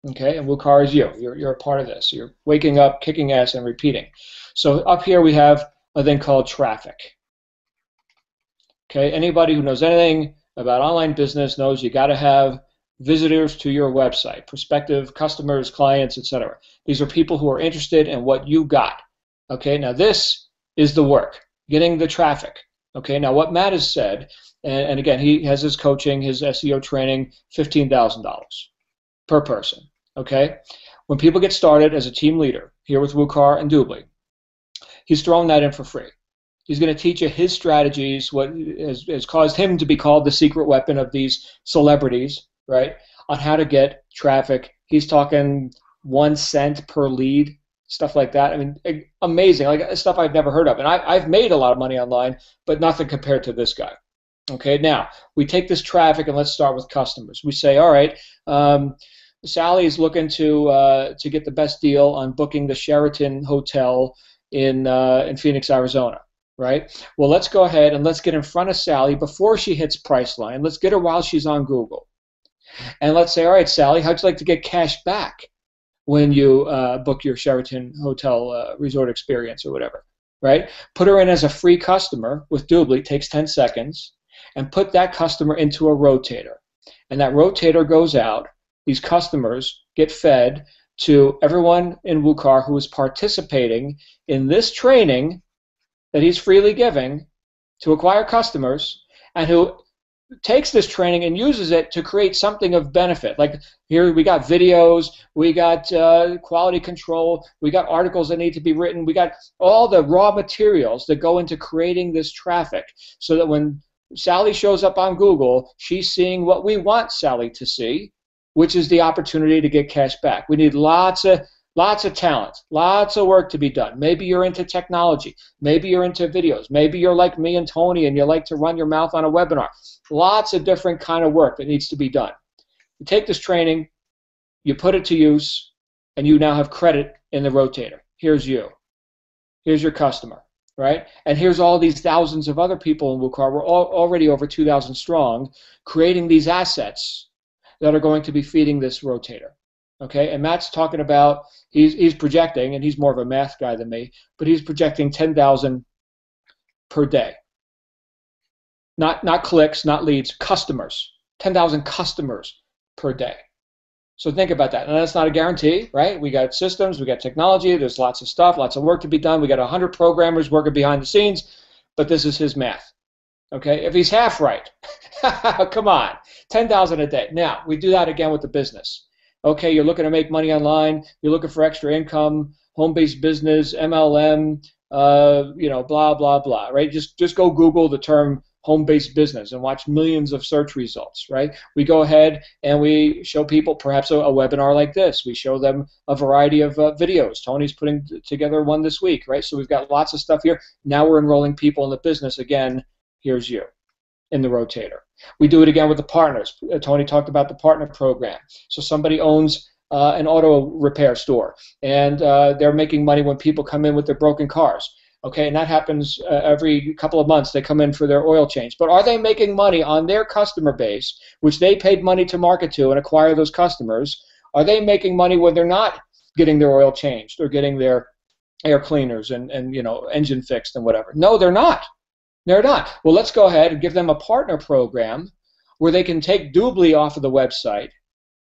S1: Okay, and WUKAR is you. You're a part of this. You're waking up, kicking ass, and repeating. So up here we have a thing called traffic. Okay, anybody who knows anything about online business knows you got to have visitors to your website, prospective customers, clients, etc. These are people who are interested in what you got. Okay, now this is the work, getting the traffic. Okay, now what Matt has said, and again, he has his coaching, his SEO training, $15,000 per person. Okay, when people get started as a team leader here with WUKAR and Doobly, he's throwing that in for free. He's going to teach you his strategies, what has caused him to be called the secret weapon of these celebrities, right, on how to get traffic. He's talking 1 cent per lead, stuff like that. I mean, amazing, like stuff I've never heard of. And I've made a lot of money online, but nothing compared to this guy. Okay, now, we take this traffic and let's start with customers. We say, all right, Sally is looking to get the best deal on booking the Sheraton Hotel in Phoenix, Arizona. Right? Well, let's go ahead and let's get in front of Sally before she hits Priceline. Let's get her while she's on Google. And let's say, all right, Sally, how'd you like to get cash back when you book your Sheraton Hotel resort experience or whatever? Right? Put her in as a free customer with Doobly, takes 10 seconds, and put that customer into a rotator. And that rotator goes out. These customers get fed to everyone in WUKAR who is participating in this training that he's freely giving to acquire customers, and who takes this training and uses it to create something of benefit. Like here we got videos, we got quality control, we got articles that need to be written, we got all the raw materials that go into creating this traffic so that when Sally shows up on Google, she's seeing what we want Sally to see, which is the opportunity to get cash back. We need lots of talent, lots of work to be done. Maybe you're into technology. Maybe you're into videos. Maybe you're like me and Tony and you like to run your mouth on a webinar. Lots of different kind of work that needs to be done. You take this training, you put it to use, and you now have credit in the rotator. Here's you. Here's your customer, right? And here's all these thousands of other people in WUKAR. We're already over 2,000 strong, creating these assets that are going to be feeding this rotator. Okay, and Matt's talking about, he's projecting, and he's more of a math guy than me, but he's projecting 10,000 per day. Not clicks, not leads, customers. 10,000 customers per day. So think about that. And that's not a guarantee, right? We got systems, we got technology, there's lots of stuff, lots of work to be done. We got 100 programmers working behind the scenes, but this is his math. Okay, if he's half right, come on, 10,000 a day. Now, we do that again with the business. Okay, you're looking to make money online, you're looking for extra income, home-based business, MLM, blah, blah, blah, right? Just go Google the term home-based business and watch millions of search results, right? We go ahead and we show people perhaps a webinar like this. We show them a variety of videos. Tony's putting together one this week, right? So we've got lots of stuff here. Now we're enrolling people in the business. Again, here's you in the rotator. We do it again with the partners. Tony talked about the partner program. So somebody owns an auto repair store, and they're making money when people come in with their broken cars. Okay, and that happens every couple of months. They come in for their oil change. But are they making money on their customer base, which they paid money to market to and acquire those customers? Are they making money when they're not getting their oil changed or getting their air cleaners and engine fixed and whatever? No, they're not. They're not. Well, let's go ahead and give them a partner program where they can take Doobly off of the website.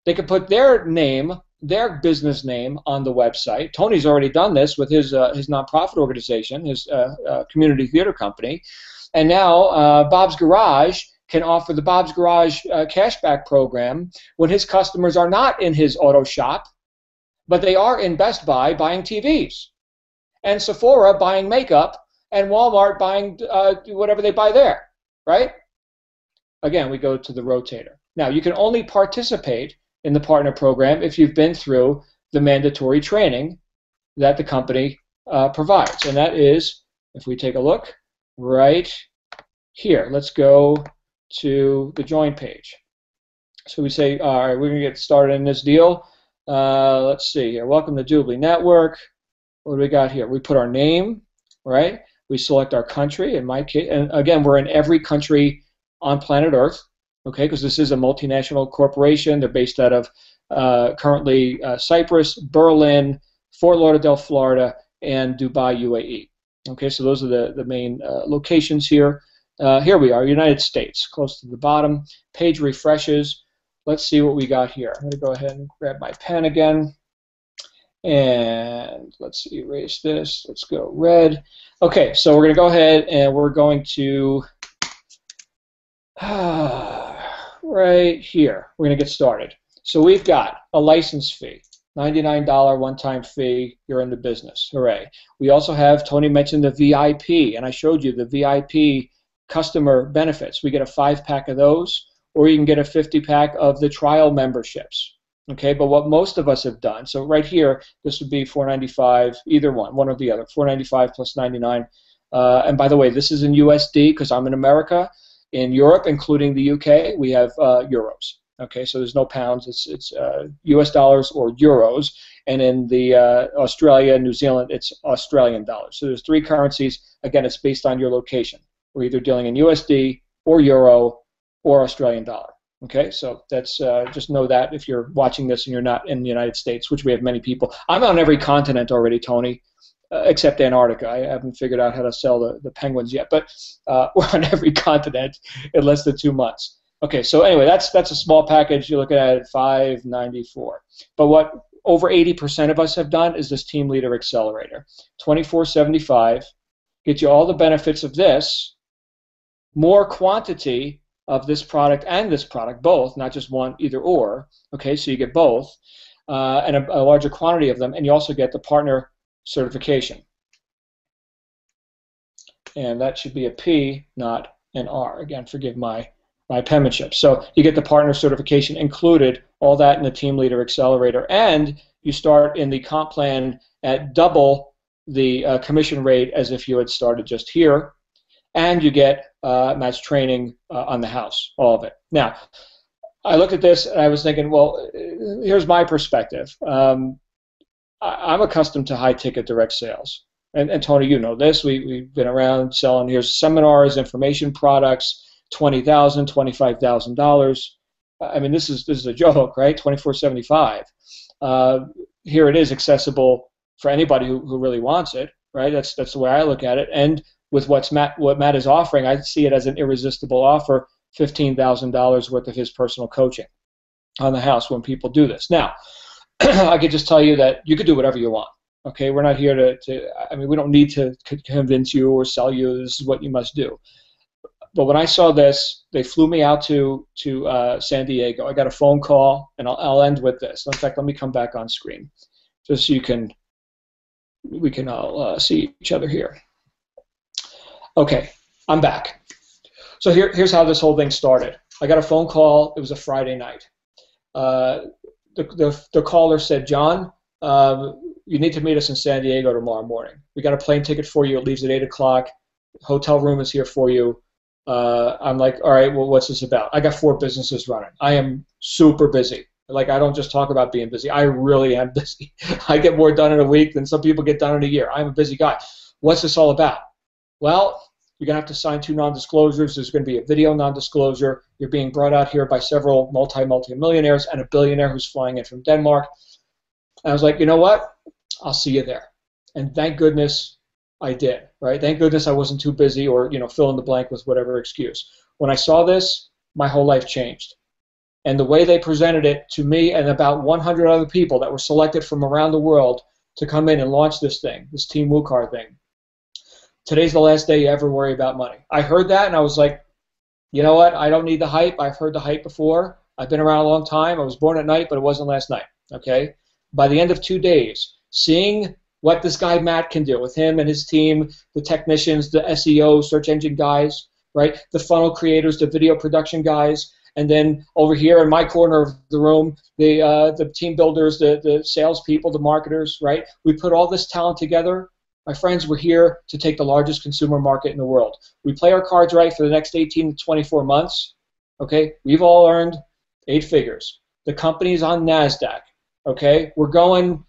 S1: They can put their name, their business name on the website. Tony's already done this with his nonprofit organization, his community theater company. And now Bob's Garage can offer the Bob's Garage cashback program when his customers are not in his auto shop, but they are in Best Buy buying TVs, and Sephora buying makeup, and Walmart buying whatever they buy there, right? Again, we go to the rotator. Now, you can only participate in the partner program if you've been through the mandatory training that the company provides. And that is, if we take a look right here, let's go to the join page. So we say, all right, we're going to get started in this deal. Let's see here. Welcome to Doobly Network. What do we got here? We put our name, right? We select our country. In my case, and again, we're in every country on planet Earth. Okay, because this is a multinational corporation. They're based out of currently Cyprus, Berlin, Fort Lauderdale, Florida, and Dubai, UAE. Okay, so those are the main locations here. Here we are, United States, close to the bottom. Page refreshes. Let's see what we got here. I'm going to go ahead and grab my pen again. And let's erase this. Let's go red. Okay, so we're going to go ahead and we're going to right here. We're going to get started. So we've got a license fee, $99 one-time fee. You're in the business. Hooray. We also have, Tony mentioned the VIP, and I showed you the VIP customer benefits. We get a 5-pack of those, or you can get a 50-pack of the trial memberships. Okay, but what most of us have done, so right here, this would be $495, either one or the other, $495 plus $99. And by the way, this is in USD because I'm in America. In Europe, including the UK, we have euros. Okay, so there's no pounds. It's US dollars or euros. And in the Australia, New Zealand, it's Australian dollars. So there's 3 currencies. Again, it's based on your location. We're either dealing in USD or euro or Australian dollar. Okay, so that's just know that if you're watching this and you're not in the United States, which we have many people. I'm on every continent already, Tony. Except Antarctica. I haven't figured out how to sell the penguins yet, but we're on every continent in less than 2 months. Okay, so anyway, that's a small package. You're looking at $594. But what over 80% of us have done is this Team Leader Accelerator. $24.75 gets you all the benefits of this, more quantity of this product and this product, both, not just one, either or. Okay, so you get both, and a larger quantity of them, and you also get the partner certification. And that should be a P, not an R. Again, forgive my penmanship. So you get the partner certification included, all that in the Team Leader Accelerator, and you start in the comp plan at double the commission rate as if you had started just here, and you get match training on the house, all of it. Now, I looked at this and I was thinking, well, here's my perspective. I'm accustomed to high-ticket direct sales. And Tony, you know this. We've been around selling, here's seminars, information products, $20,000, $25,000. I mean, this is a joke, right? $24.75. Here it is accessible for anybody who really wants it, right? That's the way I look at it. And with what Matt is offering, I see it as an irresistible offer, $15,000 worth of his personal coaching on the house when people do this. Now, I could just tell you that you could do whatever you want. Okay, we're not here I mean, we don't need to convince you or sell you this is what you must do. But when I saw this, they flew me out to San Diego. I got a phone call, and I'll end with this. In fact, let me come back on screen, just so we can all see each other here. Okay, I'm back. So here's how this whole thing started. I got a phone call. It was a Friday night. The caller said, John, you need to meet us in San Diego tomorrow morning. We got a plane ticket for you. It leaves at 8 o'clock. Hotel room is here for you. I'm like, all right, well, what's this about? I got 4 businesses running. I am super busy. Like, I don't just talk about being busy. I really am busy. I get more done in a week than some people get done in a year. I'm a busy guy. What's this all about? Well, you're going to have to sign 2 non-disclosures. There's going to be a video non-disclosure. You're being brought out here by several multi-millionaires and a billionaire who's flying in from Denmark. And I was like, you know what? I'll see you there. And thank goodness I did, right? Thank goodness I wasn't too busy or, fill in the blank with whatever excuse. When I saw this, my whole life changed. And the way they presented it to me and about 100 other people that were selected from around the world to come in and launch this thing, this Team WUKAR thing. Today's the last day you ever worry about money. I heard that and I was like, you know what? I don't need the hype. I've heard the hype before. I've been around a long time. I was born at night, but it wasn't last night. Okay? By the end of 2 days, seeing what this guy Matt can do with him and his team, the technicians, the SEO, search engine guys, right? The funnel creators, the video production guys, and then over here in my corner of the room, the team builders, the salespeople, the marketers, right? We put all this talent together. My friends, we're here to take the largest consumer market in the world. We play our cards right for the next 18 to 24 months. Okay, we've all earned 8 figures. The company's on NASDAQ. Okay, we're going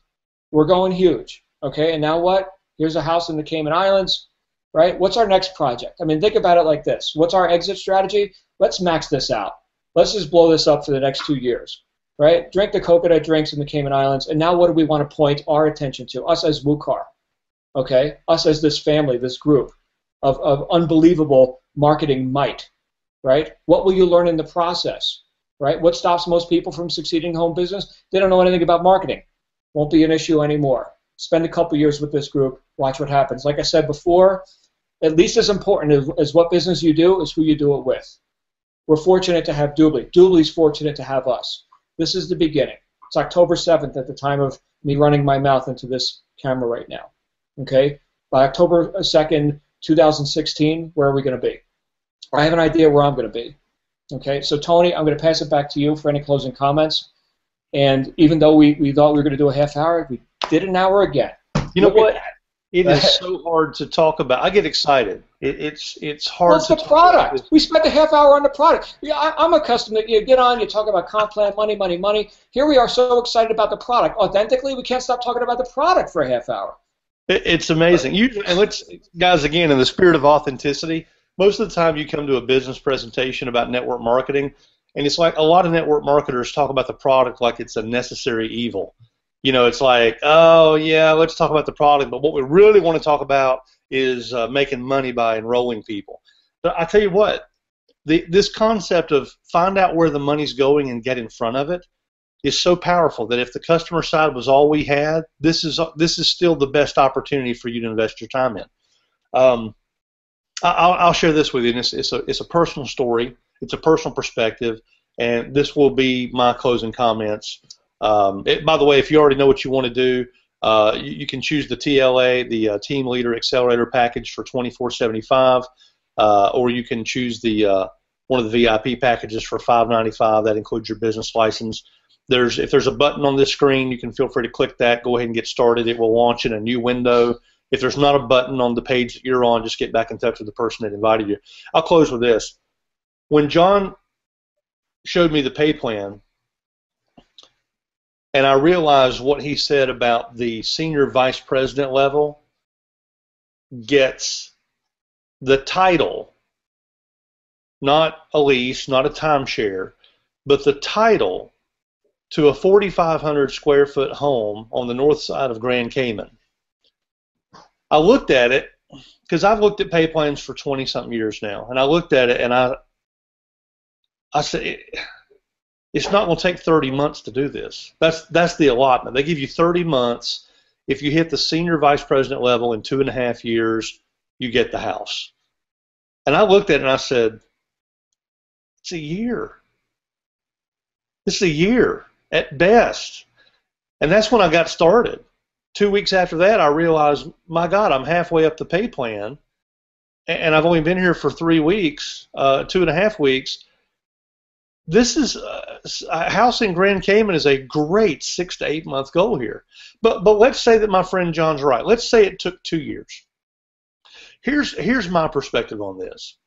S1: huge. Okay, and now what? Here's a house in the Cayman Islands, right? What's our next project? I mean, think about it like this. What's our exit strategy? Let's max this out. Let's just blow this up for the next 2 years, right? Drink the coconut drinks in the Cayman Islands, and now what do we want to point our attention to? Us as WUKAR, okay? Us as this family, this group of unbelievable marketing might, right? What will you learn in the process, right? What stops most people from succeeding in home business? They don't know anything about marketing. Won't be an issue anymore. Spend a couple years with this group, watch what happens. Like I said before, at least as important as what business you do is who you do it with. We're fortunate to have Doobly. Doobly's fortunate to have us. This is the beginning. It's October 7th at the time of me running my mouth into this camera right now. Okay? By October 2nd, 2016, where are we going to be? I have an idea where I'm going to be. Okay? So, Tony, I'm going to pass it back to you for any closing comments. And even though we thought we were going to do a half hour, we did an hour again.
S2: You know what? It is so hard to talk about. I get excited. It's hard to talk about.
S1: What's the product? We spent a half hour on the product. Yeah, I'm accustomed to, you get on, you talk about comp plan, money, money, money. Here we are so excited about the product. Authentically, we can't stop talking about the product for a half hour.
S2: It's amazing. And let's, guys, again, in the spirit of authenticity, most of the time you come to a business presentation about network marketing, and it's like a lot of network marketers talk about the product like it's a necessary evil. You know, it's like, oh, yeah, let's talk about the product, but what we really want to talk about is making money by enrolling people. But I tell you what, this concept of find out where the money's going and get in front of it is so powerful that if the customer side was all we had, this is still the best opportunity for you to invest your time in. I'll share this with you. It's a personal story. It's a personal perspective, and this will be my closing comments. By the way, if you already know what you want to do, you can choose the TLA, the Team Leader Accelerator package for $24.75, or you can choose the one of the VIP packages for $5.95. That includes your business license. If there's a button on this screen, you can feel free to click that. Go ahead and get started. It will launch in a new window. If there's not a button on the page that you're on, just get back in touch with the person that invited you. I'll close with this. When John showed me the pay plan, and I realized what he said about the senior vice president level gets the title, not a lease, not a timeshare, but the title to a 4,500 square foot home on the north side of Grand Cayman. I looked at it because I've looked at pay plans for 20-something years now, and I looked at it and I said, it's not going to take 30 months to do this. That's the allotment. They give you 30 months. If you hit the senior vice president level in 2.5 years, you get the house. And I looked at it and I said, it's a year. It's a year at best. And that's when I got started. 2 weeks after that, I realized, my God, I'm halfway up the pay plan, and I've only been here for 3 weeks, 2.5 weeks. This is a house in Grand Cayman is a great 6 to 8 month goal here. But let's say that my friend John's right. Let's say it took 2 years. Here's my perspective on this.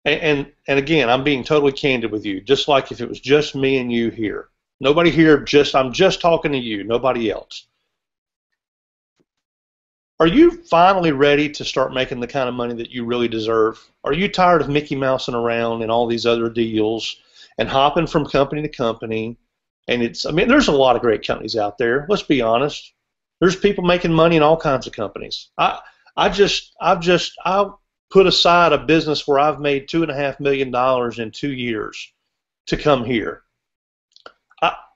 S2: And again, I'm being totally candid with you, just like if it was just me and you here. Nobody here, I'm just talking to you, nobody else. Are you finally ready to start making the kind of money that you really deserve? Are you tired of Mickey Mousing around and all these other deals and hopping from company to company? And there's a lot of great companies out there. Let's be honest. There's people making money in all kinds of companies. I put aside a business where I've made $2.5 million in 2 years to come here.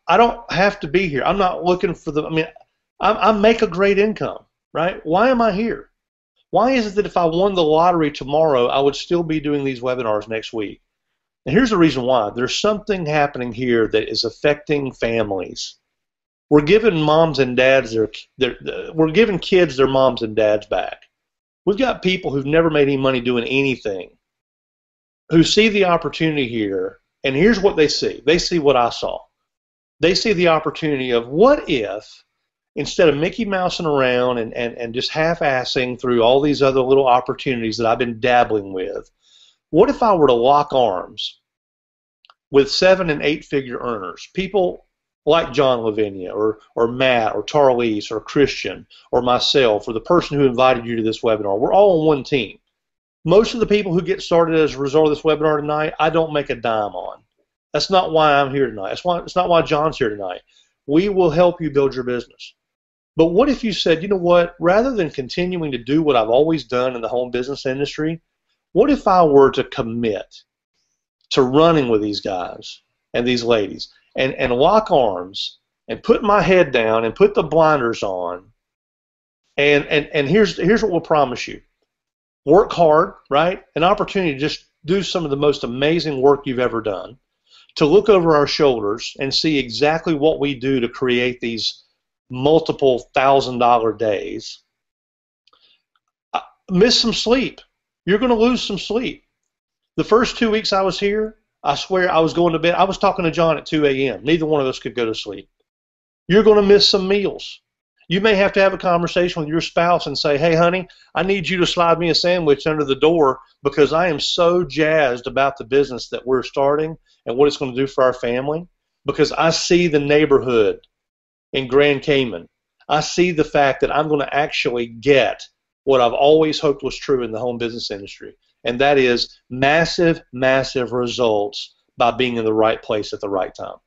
S2: I don't have to be here. I'm not looking for the, I mean, I make a great income, right? Why am I here? Why is it that if I won the lottery tomorrow, I would still be doing these webinars next week? And here's the reason why. There's something happening here that is affecting families. We're giving moms and dads we're giving kids their moms and dads back. We've got people who've never made any money doing anything, who see the opportunity here, and here's what they see. They see what I saw. They see the opportunity of, what if, instead of Mickey Mousing around and just half-assing through all these other little opportunities that I've been dabbling with, what if I were to lock arms with 7- and 8-figure earners, people like John Lavenia or Matt or Tarlise or Christian or myself or the person who invited you to this webinar? We're all on one team. Most of the people who get started as a result of this webinar tonight, I don't make a dime on. That's not why I'm here tonight. It's not why John's here tonight. We will help you build your business. But what if you said, you know what, rather than continuing to do what I've always done in the home business industry, what if I were to commit to running with these guys and these ladies and lock arms and put my head down and put the blinders on, and here's what we'll promise you. Work hard, right? An opportunity to just do some of the most amazing work you've ever done, to look over our shoulders and see exactly what we do to create these multiple $1,000 days. Miss some sleep. You're going to lose some sleep. The first 2 weeks I was here, I swear I was going to bed. I was talking to John at 2 a.m. Neither one of us could go to sleep. You're going to miss some meals. You may have to have a conversation with your spouse and say, hey, honey, I need you to slide me a sandwich under the door because I am so jazzed about the business that we're starting and what it's going to do for our family, because I see the neighborhood in Grand Cayman. I see the fact that I'm going to actually get what I've always hoped was true in the home business industry, and that is massive, massive results by being in the right place at the right time.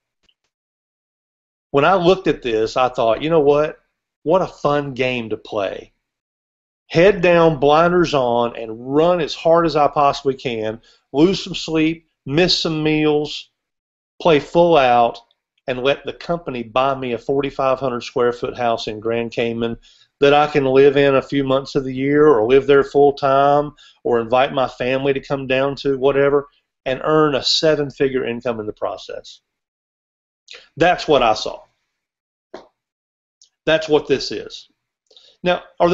S2: When I looked at this, I thought, you know what? What a fun game to play. Head down, blinders on, and run as hard as I possibly can, lose some sleep, miss some meals, play full out, and let the company buy me a 4,500 square foot house in Grand Cayman that I can live in a few months of the year, or live there full time, or invite my family to come down to, whatever, and earn a 7-figure income in the process. That's what I saw. That's what this is. Now, are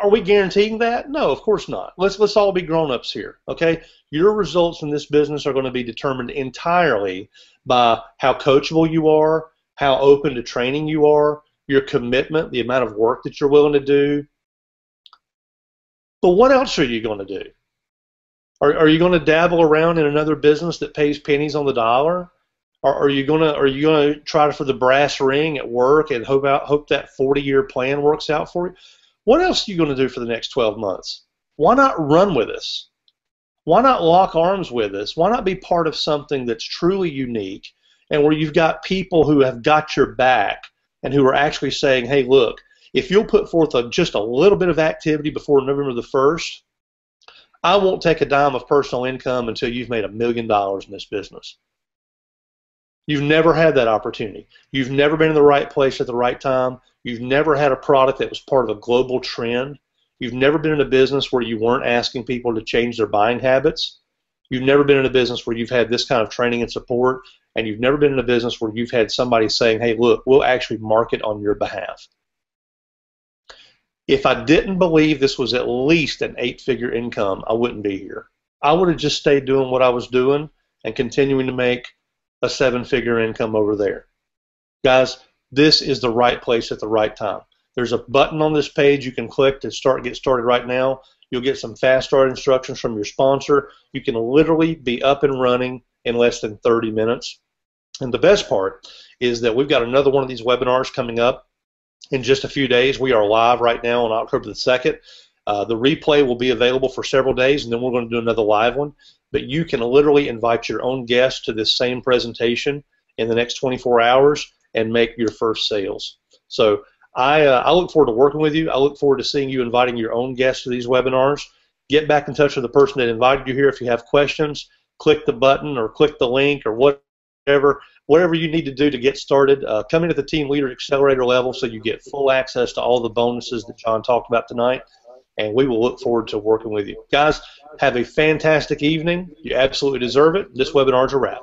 S2: we guaranteeing that? No, of course not. Let's all be grown-ups here, okay? Your results in this business are going to be determined entirely by how coachable you are, how open to training you are, your commitment, the amount of work that you're willing to do. But what else are you going to do? Are you going to dabble around in another business that pays pennies on the dollar? Are you going to try for the brass ring at work and hope that 40-year plan works out for you? What else are you going to do for the next 12 months? Why not run with us? Why not lock arms with us? Why not be part of something that's truly unique and where you've got people who have got your back and who are actually saying, hey, look, if you'll put forth just a little bit of activity before November the 1st, I won't take a dime of personal income until you've made $1 million in this business. You've never had that opportunity. You've never been in the right place at the right time. You've never had a product that was part of a global trend. You've never been in a business where you weren't asking people to change their buying habits. You've never been in a business where you've had this kind of training and support, and you've never been in a business where you've had somebody saying, hey, look, we'll actually market on your behalf. If I didn't believe this was at least an 8-figure income, I wouldn't be here. I would have just stayed doing what I was doing and continuing to make a 7-figure income over there. Guys, this is the right place at the right time. There's a button on this page you can click to get started right now. You'll get some fast start instructions from your sponsor. You can literally be up and running in less than 30 minutes. And the best part is that we've got another one of these webinars coming up in just a few days. We are live right now on October the 2nd. The replay will be available for several days, and then we're going to do another live one. But you can literally invite your own guests to this same presentation in the next 24 hours and make your first sales. So I look forward to working with you. I look forward to seeing you inviting your own guests to these webinars. Get back in touch with the person that invited you here. If you have questions, click the button or click the link or whatever you need to do to get started. Come in at the Team Leader Accelerator level so you get full access to all the bonuses that John talked about tonight, and we will look forward to working with you. Guys, have a fantastic evening. You absolutely deserve it. This webinar is a wrap.